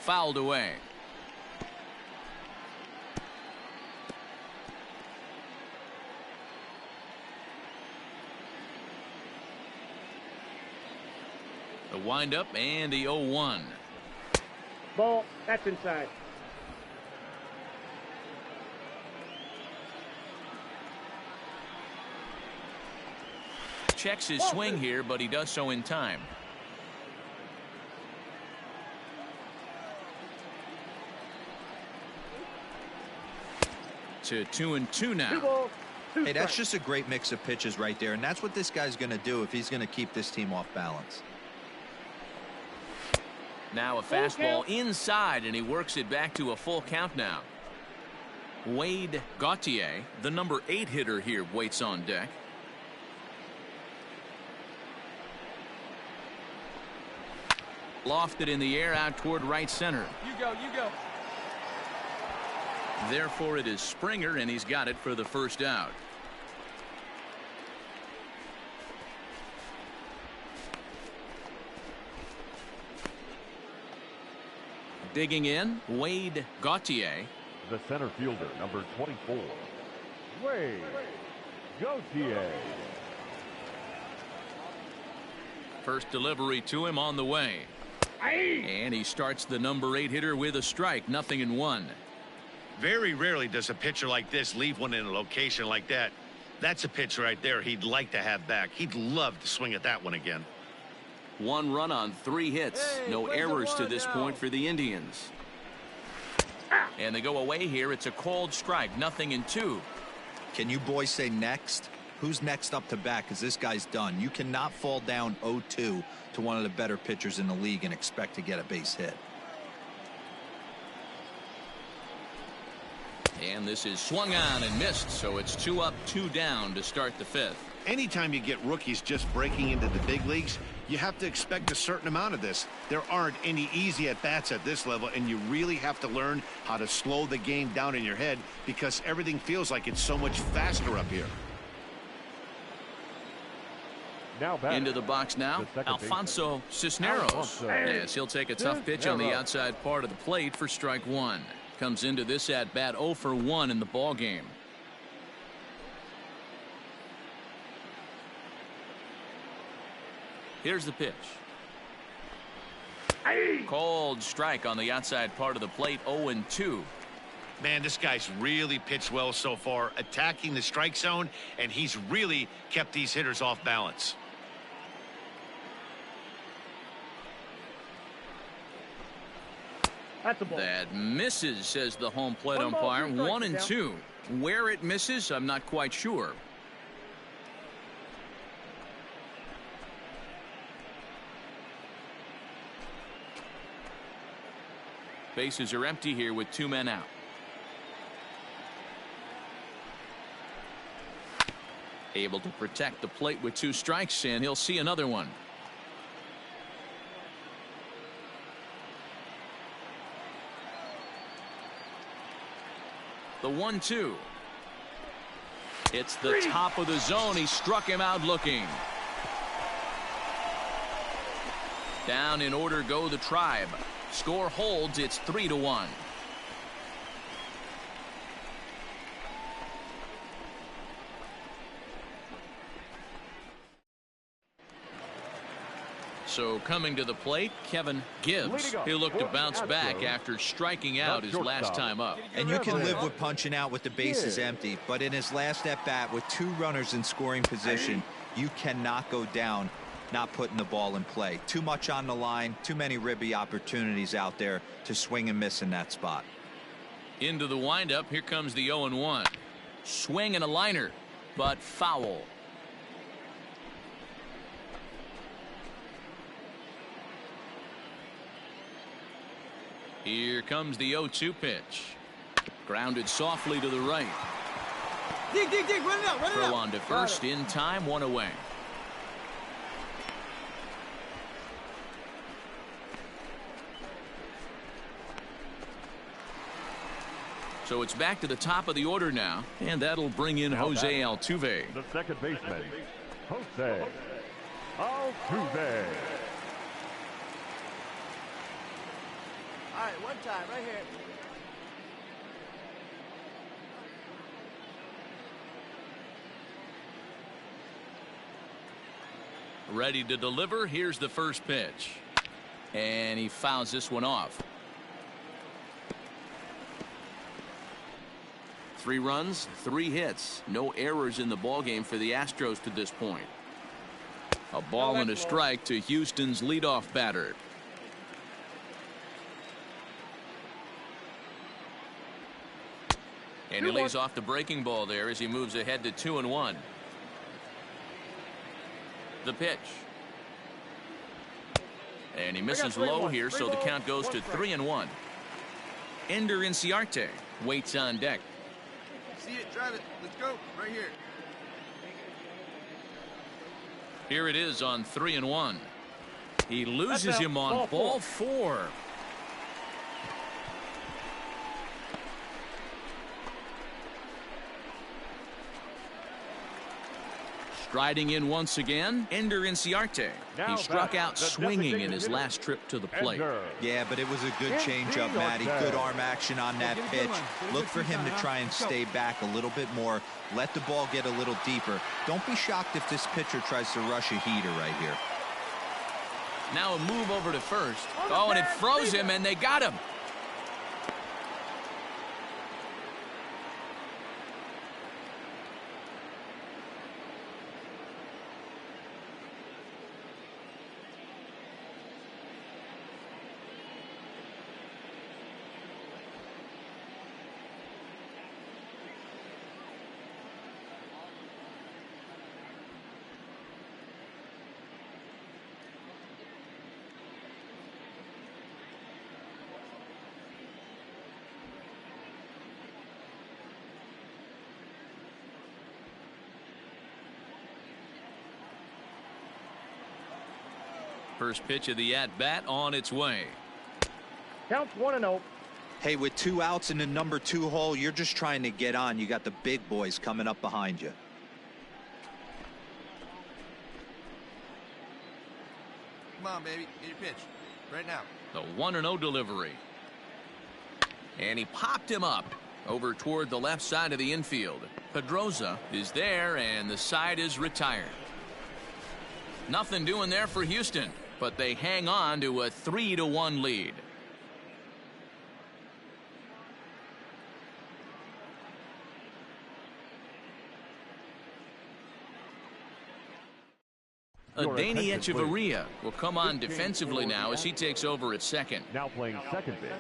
Fouled away. The windup and the 0-1. Ball. That's inside. Checks his swing here, but he does so in time. to 2-2 now. 2 balls, 2 Hey, that's strikes. just a great mix of pitches right there, and that's what this guy's going to do if he's going to keep this team off balance. Now a fastball inside, and he works it back to a full count now. Wade Gautier, the number 8 hitter here, waits on deck. Lofted in the air out toward right center. You go, you go. Therefore, it is Springer, and he's got it for the first out. Digging in, Wade Gautier. The center fielder, number 24, Wade Gautier. First delivery to him on the way. And he starts the number 8 hitter with a strike, 0-1. Very rarely does a pitcher like this leave one in a location like that. That's a pitch right there he'd like to have back. He'd love to swing at that one again. 1 run on 3 hits. Hey, No where's the errors to one this now? point for the Indians. And they go away here. It's a called strike, 0-2. Can you boys say next? Who's next up to bat? Because this guy's done. You cannot fall down 0-2 to one of the better pitchers in the league and expect to get a base hit. And this is swung on and missed, so it's 2 up, 2 down to start the 5th. Anytime you get rookies just breaking into the big leagues, you have to expect a certain amount of this. There aren't any easy at-bats at this level, and you really have to learn how to slow the game down in your head because everything feels like it's so much faster up here. Now back Into the box now, the second Alfonso Cisneros. Alfonso Yes, he'll take a tough pitch on the Cisneros. outside part of the plate for strike 1. Comes into this at-bat 0 for 1 in the ball game. Here's the pitch. Called strike on the outside part of the plate, 0-2. Man, this guy's really pitched well so far, attacking the strike zone, and he's really kept these hitters off balance. That's a ball. That misses, says the home plate 1 ball, umpire. 2 strikes, 1-2. Where it misses, I'm not quite sure. Bases are empty here with 2 men out. Able to protect the plate with 2 strikes, and he'll see another one. The 1-2. It's the top of the zone. He struck him out looking. Down in order go the Tribe. Score holds. It's 3-1. So coming to the plate, Kevin Gibbs. He'll look to bounce back after striking out his last time up. And you can live with punching out with the bases empty, but in his last at bat with 2 runners in scoring position, you cannot go down not putting the ball in play. Too much on the line, too many ribby opportunities out there to swing and miss in that spot. Into the windup, here comes the 0-1. Swing and a liner, but foul. Here comes the 0-2 pitch. Grounded softly to the right. Dig, dig, dig, run it out, run it out. Throw on to first in time, 1 away. So it's back to the top of the order now, and that'll bring in Jose Altuve. The second baseman, Jose Altuve. All right, one time, right here. Ready to deliver. Here's the first pitch. And he fouls this one off. 3 runs, 3 hits. No errors in the ballgame for the Astros to this point. A ball and a strike to Houston's leadoff batter. And he lays off the breaking ball there as he moves ahead to 2-1. The pitch. And he misses low here, so the count goes to 3-1. Ender Inciarte waits on deck. See it, drive it. Let's go. Right here. Here it is on 3-1. He loses him on ball 4. Striding in once again, Ender Inciarte. He struck out swinging in his last trip to the plate. Yeah, but it was a good changeup, Matty. Good arm action on that pitch. Look for him to try and stay back a little bit more. Let the ball get a little deeper. Don't be shocked if this pitcher tries to rush a heater right here. Now a move over to first. Oh, and it froze him, and they got him. First pitch of the at-bat on its way. Counts 1-0. Hey, with 2 outs in the number 2 hole, you're just trying to get on. You got the big boys coming up behind you. Come on, baby. Get your pitch. Right now. The 1-0 delivery. And he popped him up over toward the left side of the infield. Pedroza is there, and the side is retired. Nothing doing there for Houston, but they hang on to a 3-1 lead. Adeiny Echeverria will come on defensively now as he takes over at second. Now playing second base,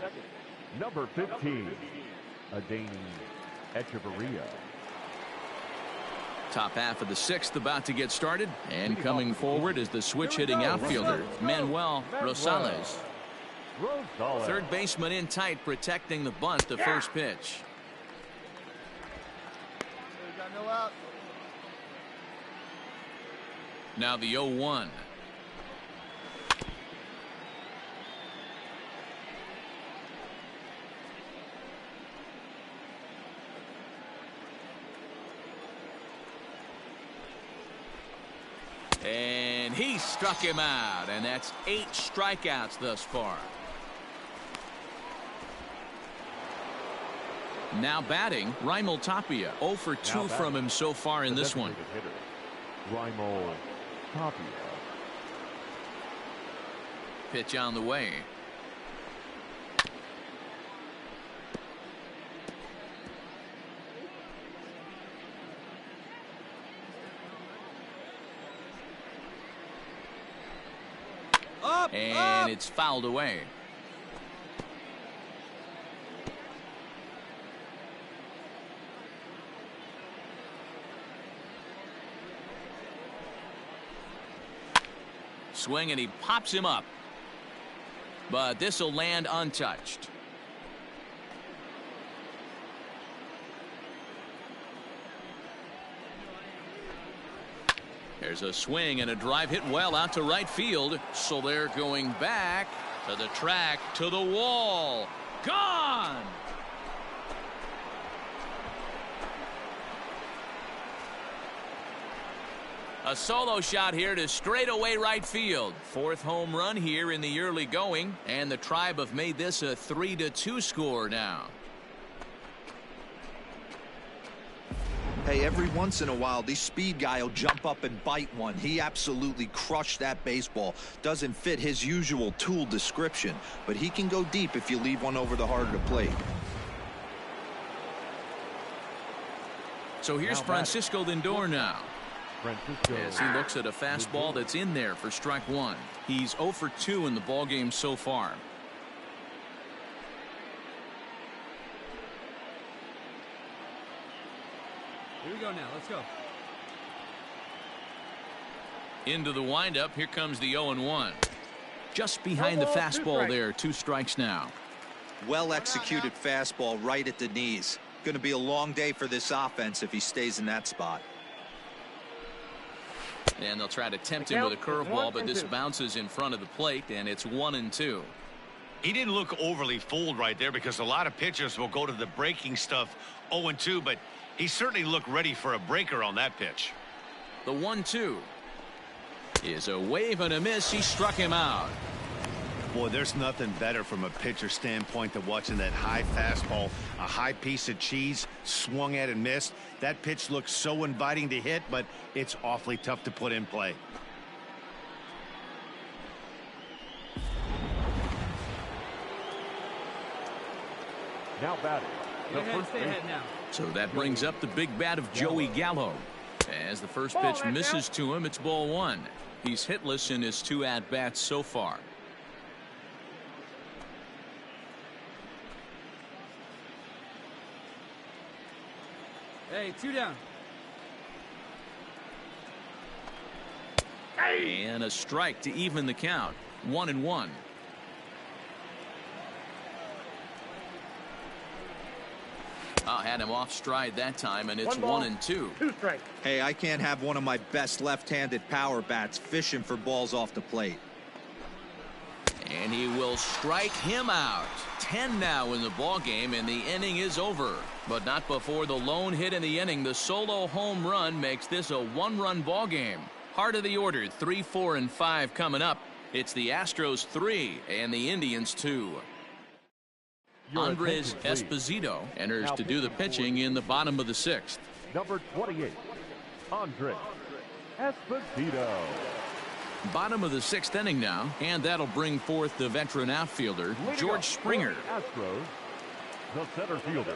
number 15, Adeiny Echeverria. Top half of the 6th about to get started, and coming forward is the switch-hitting outfielder, Manuel Rosales. Third baseman in tight, protecting the bunt, the first pitch. Got no out. Now the 0-1. And he struck him out, and that's 8 strikeouts thus far. Now batting, Raimel Tapia. 0 for 2 from him so far in this one. Raimel Tapia. Pitch on the way. And it's fouled away. Swing, and he pops him up. But this will land untouched. There's a swing and a drive hit well out to right field. So they're going back to the track, to the wall. Gone! A solo shot here to straightaway right field. 4th home run here in the early going, and the Tribe have made this a 3-2 score now. Hey, every once in a while, this speed guy will jump up and bite one. He absolutely crushed that baseball. Doesn't fit his usual tool description, but he can go deep if you leave one over the heart of the plate. So here's Francisco Lindor now. Francisco. As he looks at a fastball that's in there for strike 1. He's 0 for 2 in the ballgame so far. Here we go now. Let's go. Into the windup. Here comes the 0-1. Just behind the fastball there. 2 strikes now. Well executed fastball right at the knees. Going to be a long day for this offense if he stays in that spot. And they'll try to tempt him with a curveball, but this bounces in front of the plate, and it's 1-2. He didn't look overly fooled right there because a lot of pitchers will go to the breaking stuff 0-2, but he certainly looked ready for a breaker on that pitch. The 1-2 is a wave and a miss. He struck him out. Boy, there's nothing better from a pitcher standpoint than watching that high fastball, a high piece of cheese, swung at and missed. That pitch looks so inviting to hit, but it's awfully tough to put in play. Now batting. Stay ahead now. So that brings up the big bat of Joey Gallo. As the first pitch misses to him, it's ball 1. He's hitless in his 2 at-bats so far. Hey, 2 down. And a strike to even the count. 1-1. Had him off stride that time, and it's 1-2. 2 strikes. Hey, I can't have one of my best left-handed power bats fishing for balls off the plate. And he will strike him out. 10 now in the ball game, and the inning is over. But not before the lone hit in the inning. The solo home run makes this a 1-run ball game. Heart of the order, 3, 4, and 5 coming up. It's the Astros 3 and the Indians 2. Andres Esposito enters to do the pitching in the bottom of the 6th. Number 28, Andres Esposito. Bottom of the 6th inning now, and that'll bring forth the veteran outfielder, George Springer. Astros, the center fielder.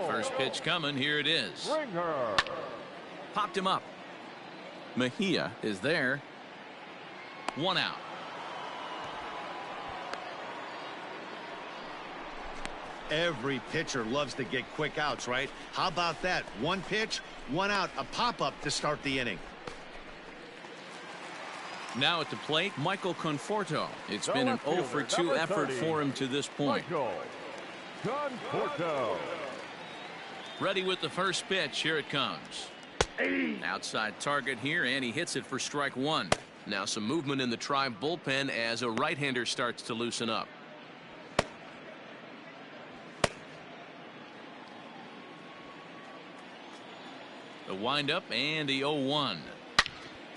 First pitch coming. Here it is. Springer. Popped him up. Mejia is there. 1 out. Every pitcher loves to get quick outs, right? How about that? 1 pitch, 1 out, a pop-up to start the inning. Now at the plate, Michael Conforto. It's been an 0 for 2 effort for him to this point. Michael Conforto. Ready with the first pitch. Here it comes. Outside target here, and he hits it for strike 1. Now some movement in the Tribe bullpen as a right-hander starts to loosen up. The windup and the 0-1.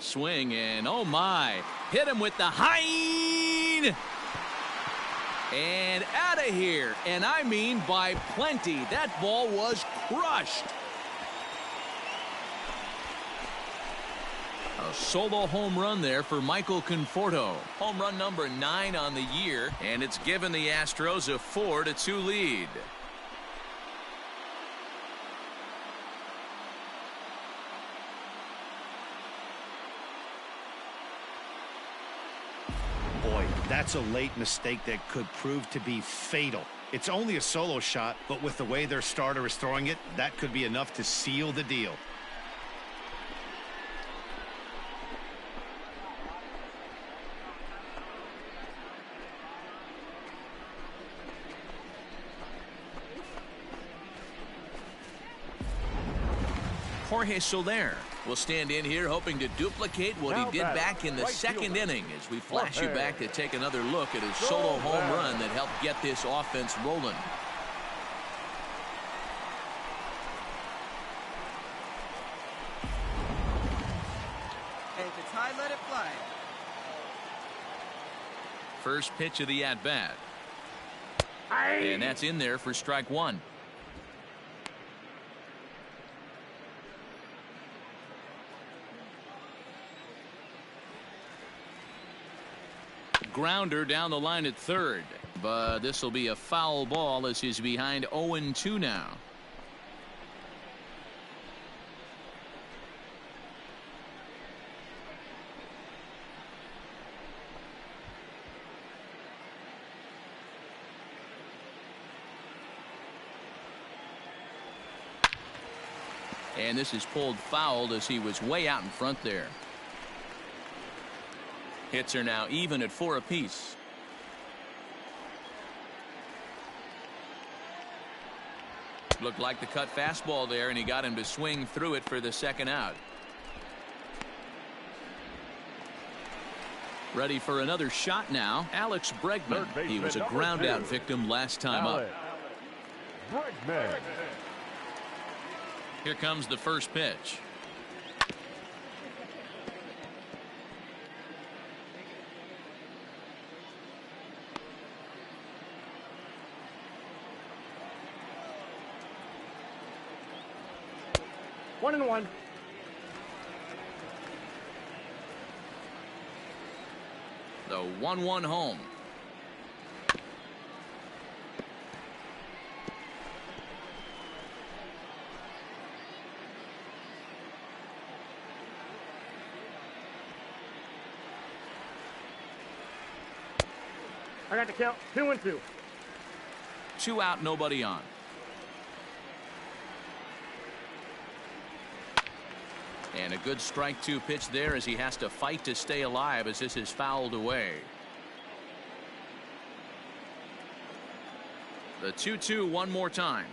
Swing and oh my. Hit him with the hind. And out of here. And I mean by plenty. That ball was crushed. A solo home run there for Michael Conforto. Home run number 9 on the year. And it's given the Astros a 4-2 lead. Boy, that's a late mistake that could prove to be fatal. It's only a solo shot, but with the way their starter is throwing it, that could be enough to seal the deal. Jorge Soler will stand in here hoping to duplicate what he did back in the second inning as we flash you back to take another look at his solo home run that helped get this offense rolling. Hey, if it's high, let it fly. First pitch of the at-bat. And that's in there for strike 1. Grounder down the line at third, but this will be a foul ball as he's behind 0-2 now. And this is pulled foul as he was way out in front there. Hits are now even at 4 apiece. Looked like the cut fastball there, and he got him to swing through it for the second out. Ready for another shot now. Alex Bregman. He was a ground out victim last time up. Bregman. Here comes the first pitch. One and one. The 1-1 home. I got the count. 2-2. 2 out, nobody on. And a good strike 2 pitch there as he has to fight to stay alive as this is fouled away. The 2-2 one more time.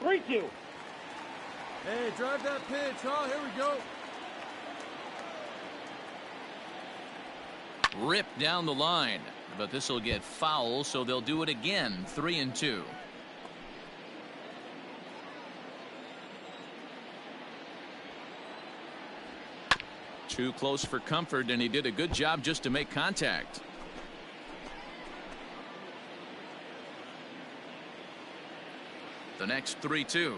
3-2. Hey, drive that pitch, huh? Here we go. Ripped down the line, but this will get foul, so they'll do it again. 3-2. Too close for comfort, and he did a good job just to make contact. The next 3-2.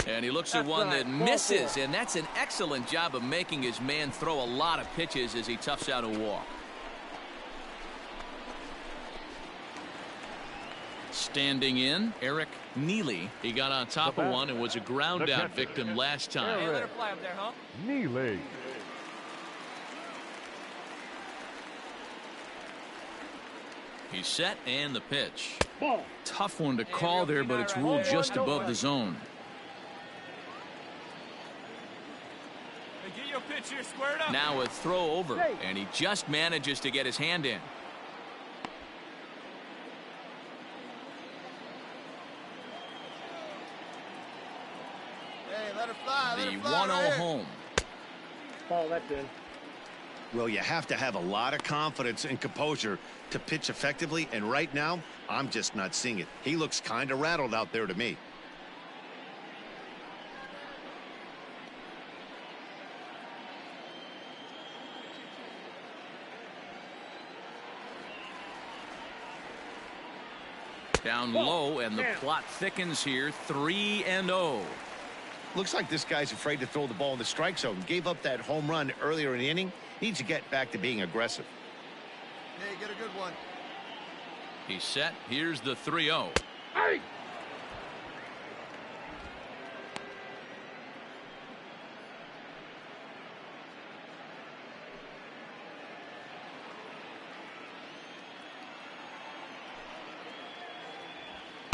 And he looks at one that misses, and that's an excellent job of making his man throw a lot of pitches as he toughs out a walk. Standing in, Eric Neely. He got on top of one and was a ground out victim last time. Hey, let her fly up there, huh? Neely. He's set, and the pitch. Ball. Tough one to call there, but it's ruled just above the zone. Hey, get your pitch here squared up. Now a throw over, and he just manages to get his hand in. Hey, let her fly. The let her fly 1-0 right here. home. Ball, that's in. Well, you have to have a lot of confidence and composure to pitch effectively, and right now I'm just not seeing it. He looks kind of rattled out there to me. Down low, and the plot thickens here. 3-0. Looks like this guy's afraid to throw the ball in the strike zone. Gave up that home run earlier in the inning. Needs to get back to being aggressive. Hey, get a good one. He's set. Here's the 3-0. Hey!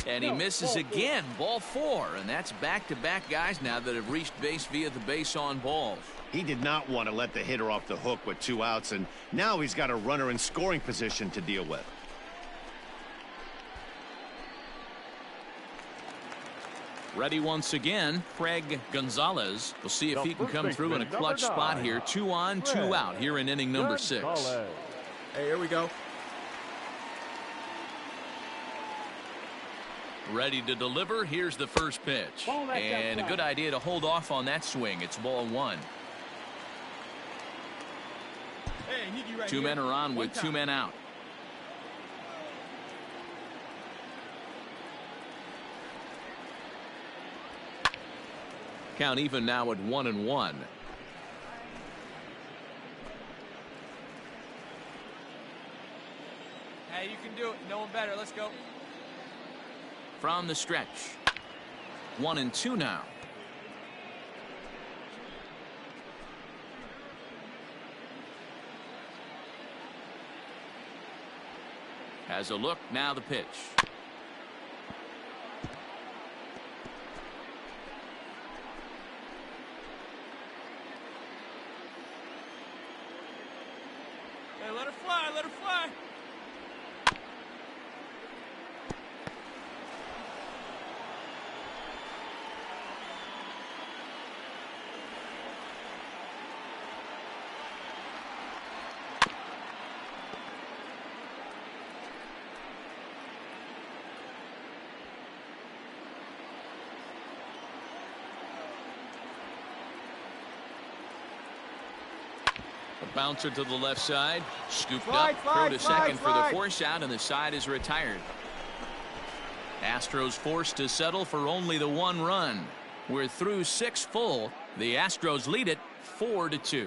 And he misses again. Ball 4, and that's back-to-back guys now that have reached base via the base on balls. He did not want to let the hitter off the hook with 2 outs, and now he's got a runner in scoring position to deal with. Ready once again, Craig Gonzalez. We'll see if he can come through in a clutch spot here. 2 on, 2 out here in inning number 6. Hey, here we go. Ready to deliver. Here's the first pitch. And a good idea to hold off on that swing. It's ball 1. Hey, need you right 2 here. men are on with 2 men out. Count even now at 1-1. Hey, you can do it. No one better. Let's go. From the stretch. 1-2 now. Has a look. Now the pitch. Bouncer to the left side. Scooped up. Throw to second for the force out, and the side is retired. Astros forced to settle for only the 1 run. We're through 6 full. The Astros lead it 4-2.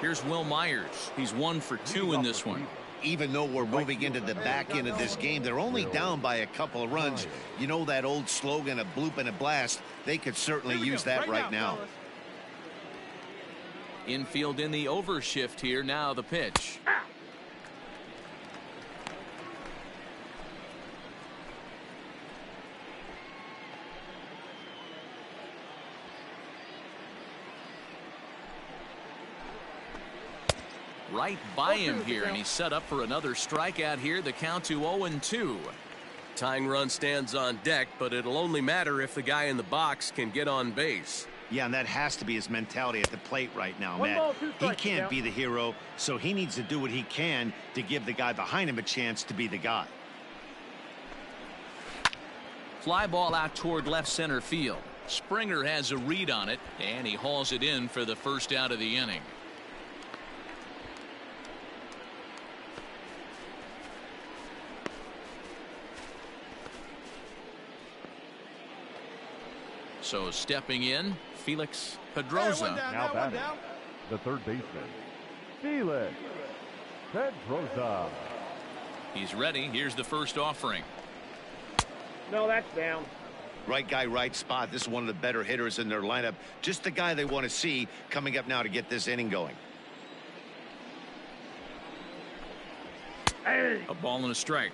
Here's Will Myers. He's 1 for 2 in this one. Even though we're moving into the back end of this game, they're only down by a couple of runs. You know that old slogan, a bloop and a blast? They could certainly use that right now. Infield in the overshift here. Now the pitch. Right by him here, and he's set up for another strikeout here. The count to 0-2. Tying run stands on deck, but it'll only matter if the guy in the box can get on base. Yeah, and that has to be his mentality at the plate right now, Matt. He can't be the hero, so he needs to do what he can to give the guy behind him a chance to be the guy. Fly ball out toward left center field. Springer has a read on it, and he hauls it in for the first out of the inning. So stepping in, Felix Pedroza. Now batting, the third baseman, Felix Pedroza. He's ready. Here's the first offering. No, that's down. Right guy, right spot. This is one of the better hitters in their lineup. Just the guy they want to see coming up now to get this inning going. Hey. A ball and a strike.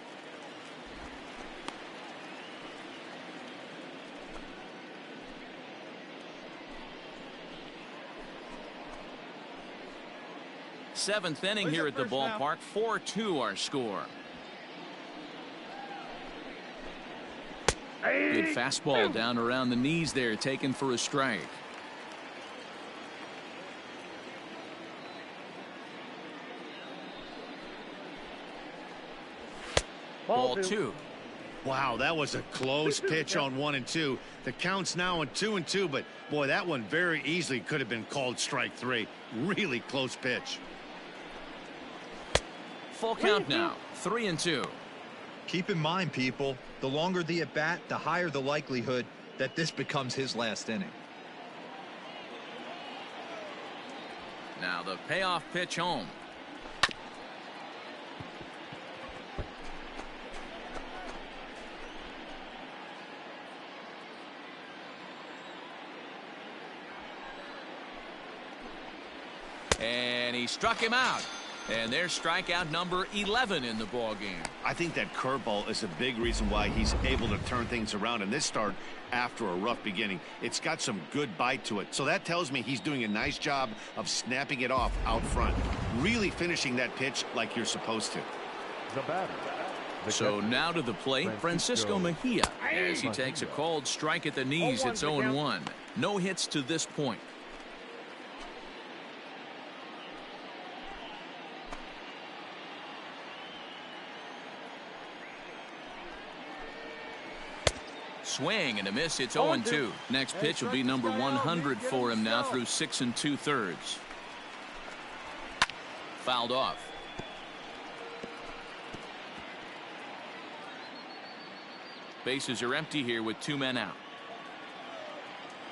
Seventh inning here at the ballpark. 4-2 our score. Good fastball down around the knees there, taken for a strike. Ball 2. Wow, that was a close pitch on 1 and 2. The count's now on 2 and 2, but boy, that one very easily could have been called strike 3. Really close pitch. Full count now. 3-2. Keep in mind, people, the longer the at bat, the higher the likelihood that this becomes his last inning. Now the payoff pitch home. And he struck him out. And there's strikeout number 11 in the ball game. I think that curveball is a big reason why he's able to turn things around in this start after a rough beginning. It's got some good bite to it. So that tells me he's doing a nice job of snapping it off out front. Really finishing that pitch like you're supposed to. The batter. So now to the plate, Francisco Mejia. As he takes a called strike at the knees, it's 0-1. No hits to this point. Swing and a miss. It's 0-2. Next pitch will be number 100 for him now through 6 2/3. Fouled off. Bases are empty here with 2 men out.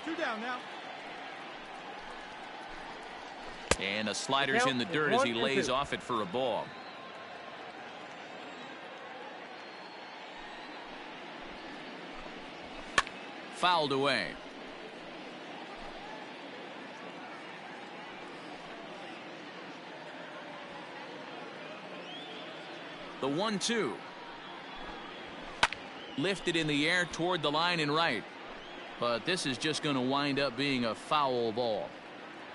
2 down now. And a slider's in the dirt as he lays off it for a ball. Fouled away. The 1-2. Lifted in the air toward the line and right. But this is just going to wind up being a foul ball.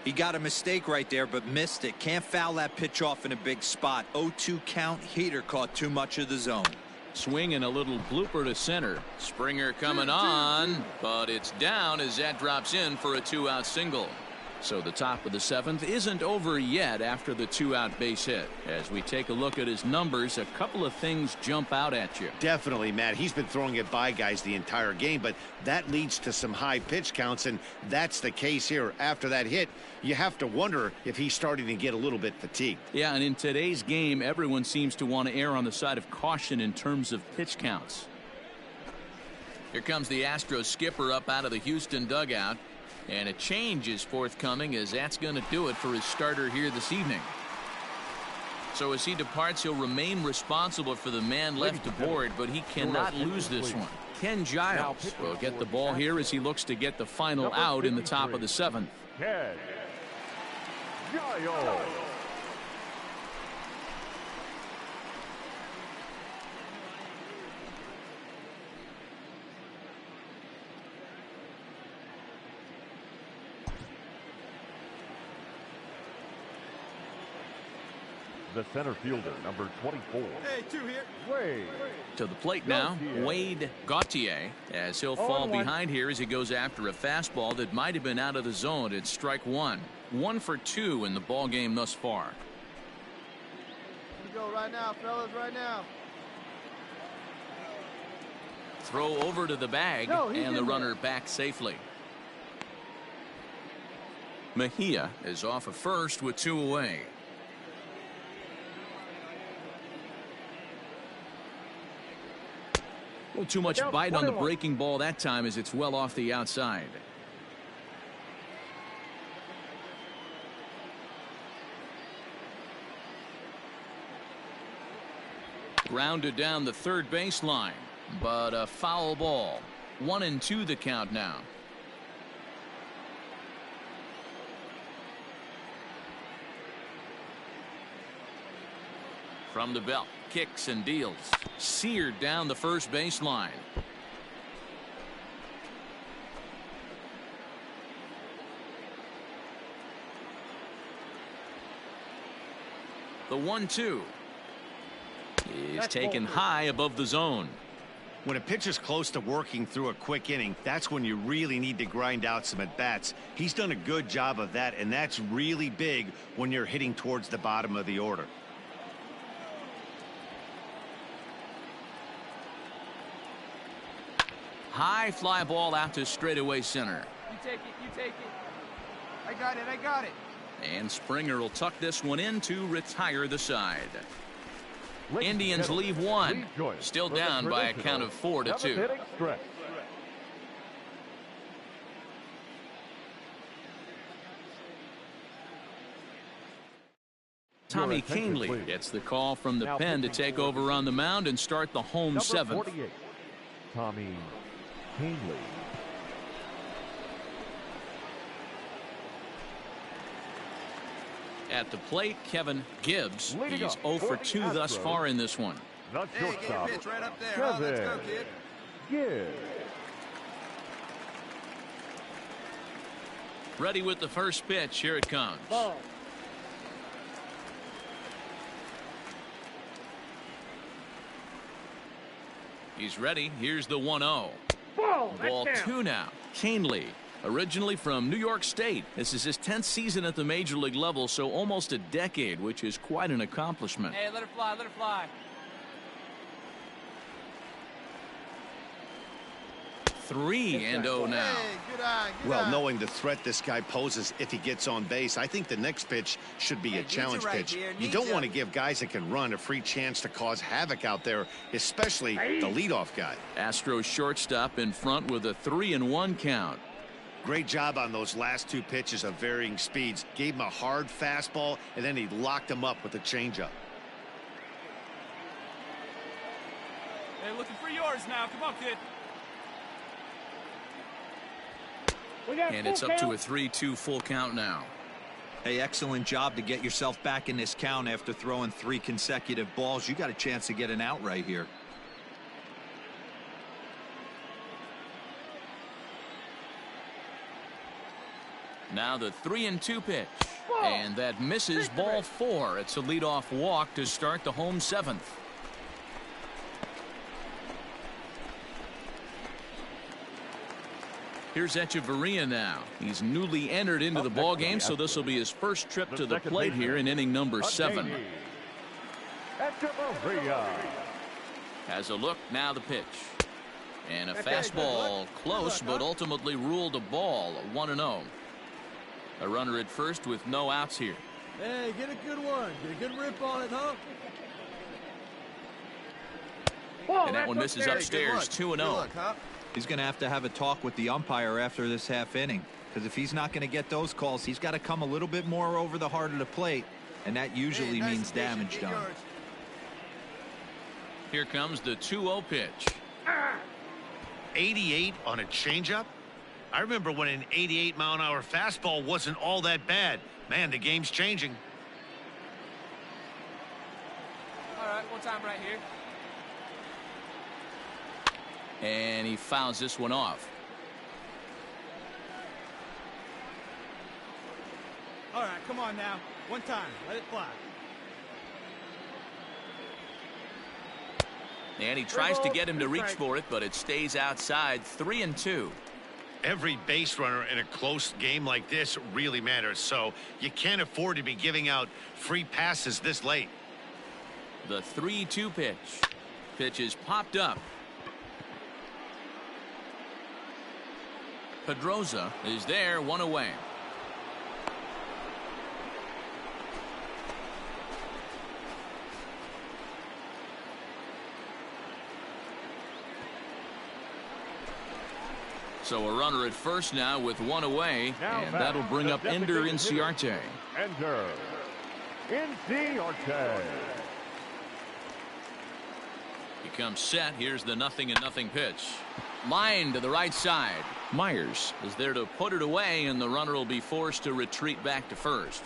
He got a mistake right there, but missed it. Can't foul that pitch off in a big spot. 0-2 count. Heater caught too much of the zone. Swing and a little blooper to center. Springer coming on, but it's down as that drops in for a 2-out single. So the top of the 7th isn't over yet after the 2-out base hit. As we take a look at his numbers, a couple of things jump out at you. Definitely, Matt. He's been throwing it by guys the entire game, but that leads to some high pitch counts, and that's the case here. After that hit, you have to wonder if he's starting to get a little bit fatigued. Yeah, and in today's game, everyone seems to want to err on the side of caution in terms of pitch counts. Here comes the Astros skipper up out of the Houston dugout. And a change is forthcoming, as that's going to do it for his starter here this evening. So as he departs, he'll remain responsible for the man left aboard, but he cannot lose this one. Ken Giles will get the ball here as he looks to get the final out in the top of the 7th. Ken Giles. The center fielder, number 24. Hey, 2 here. Wade. To the plate now, Wade Gautier, as he'll fall behind here as he goes after a fastball that might have been out of the zone. It's strike 1. 1 for 2 in the ball game thus far. Here we go right now, fellas, right now. Throw over to the bag, and the runner back safely. Mejia is off of first with 2 away. Well, too much bite on the breaking ball that time as it's well off the outside. Grounded down the third baseline, but a foul ball. 1-2 the count now. From the belt, kicks and deals. Seared down the first baseline. The 1-2 is taken high above the zone. When a pitcher's close to working through a quick inning, that's when you really need to grind out some at-bats. He's done a good job of that, and that's really big when you're hitting towards the bottom of the order. High fly ball out to straightaway center. You take it, you take it. I got it, I got it. And Springer will tuck this one in to retire the side. Indians leave one. Still down by a count of 4-2. Tommy Canely gets the call from the pen to take over on the mound and start the home 7th. Tommy Canely. At the plate, Kevin Gibbs. He's 0 for 2 thus far in this one. The shortstop, pitch right up there. Huh? Let's go, kid. Gibbs. Ready with the first pitch. Here it comes. Ball. He's ready. Here's the 1-0. Ball 2 now. Canely, originally from New York State. This is his 10th season at the major league level, so almost a decade, which is quite an accomplishment. Hey, let her fly, let her fly. 3-0 now. Hey, good eye, good Well, eye. knowing the threat this guy poses if he gets on base, I think the next pitch should be a challenge pitch. You don't want to give guys that can run a free chance to cause havoc out there, especially the leadoff guy. Astros shortstop in front with a 3-1 count. Great job on those last 2 pitches of varying speeds. Gave him a hard fastball, and then he locked him up with a changeup. Hey, looking for yours now. Come on, kid. And it's up to a 3-2 full count now. Hey, excellent job to get yourself back in this count after throwing 3 consecutive balls. You got a chance to get an out right here. Now the 3-2 pitch. And that misses ball 4. It's a leadoff walk to start the home 7th. Here's Echeverria now. He's newly entered into the ball game, so this will be his first trip to the plate here in inning number 7. Echeverria Has a look, now the pitch. And a fastball close, but ultimately ruled a ball, 1-0. A runner at first with no outs here. Hey, get a good one. Get a good rip on it, huh? And that one misses upstairs, 2-0. He's going to have a talk with the umpire after this half inning, because if he's not going to get those calls, he's got to come a little bit more over the heart of the plate, and that usually means damage done. Here comes the 2-0 pitch. 88 on a changeup? I remember when an 88-mile-an-hour fastball wasn't all that bad. Man, the game's changing. All right, one time right here. And he fouls this one off. All right, come on now. One time. Let it fly. And he tries to get him to reach for it, but it stays outside, 3-2. Every base runner in a close game like this really matters, so you can't afford to be giving out free passes this late. The 3-2 pitch. Pitch is popped up. Pedroza is there, 1 away. So a runner at first now with 1 away, and that'll bring up Ender Inciarte. Ender Inciarte. He comes set. Here's the 0-0 pitch. Line to the right side. Myers is there to put it away, and the runner will be forced to retreat back to first.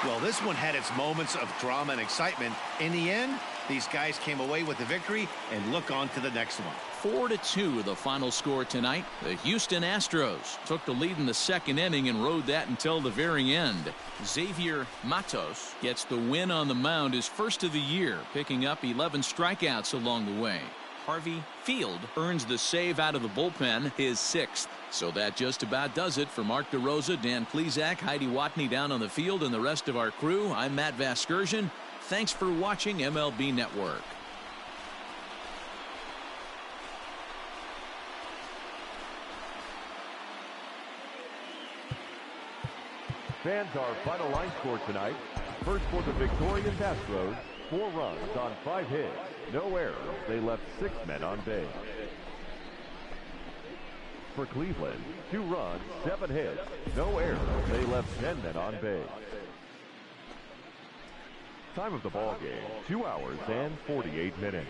Well, this one had its moments of drama and excitement. In the end, these guys came away with the victory and look on to the next one. 4-2 the final score tonight. The Houston Astros took the lead in the second inning and rode that until the very end. Xavier Matos gets the win on the mound, his first of the year, picking up 11 strikeouts along the way. Harvey Field earns the save out of the bullpen, his 6th. So that just about does it for Mark DeRosa, Dan Plesac, Heidi Watney down on the field, and the rest of our crew. I'm Matt Vasgersian. Thanks for watching MLB Network. Fans, our final line score tonight. First for the victorious Astros, 4 runs on 5 hits, no errors. They left 6 men on base. For Cleveland, 2 runs, 7 hits, no errors. They left 10 men on base. Time of the ball game, 2 hours and 48 minutes.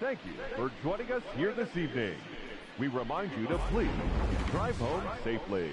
Thank you for joining us here this evening. We remind you to please drive home safely.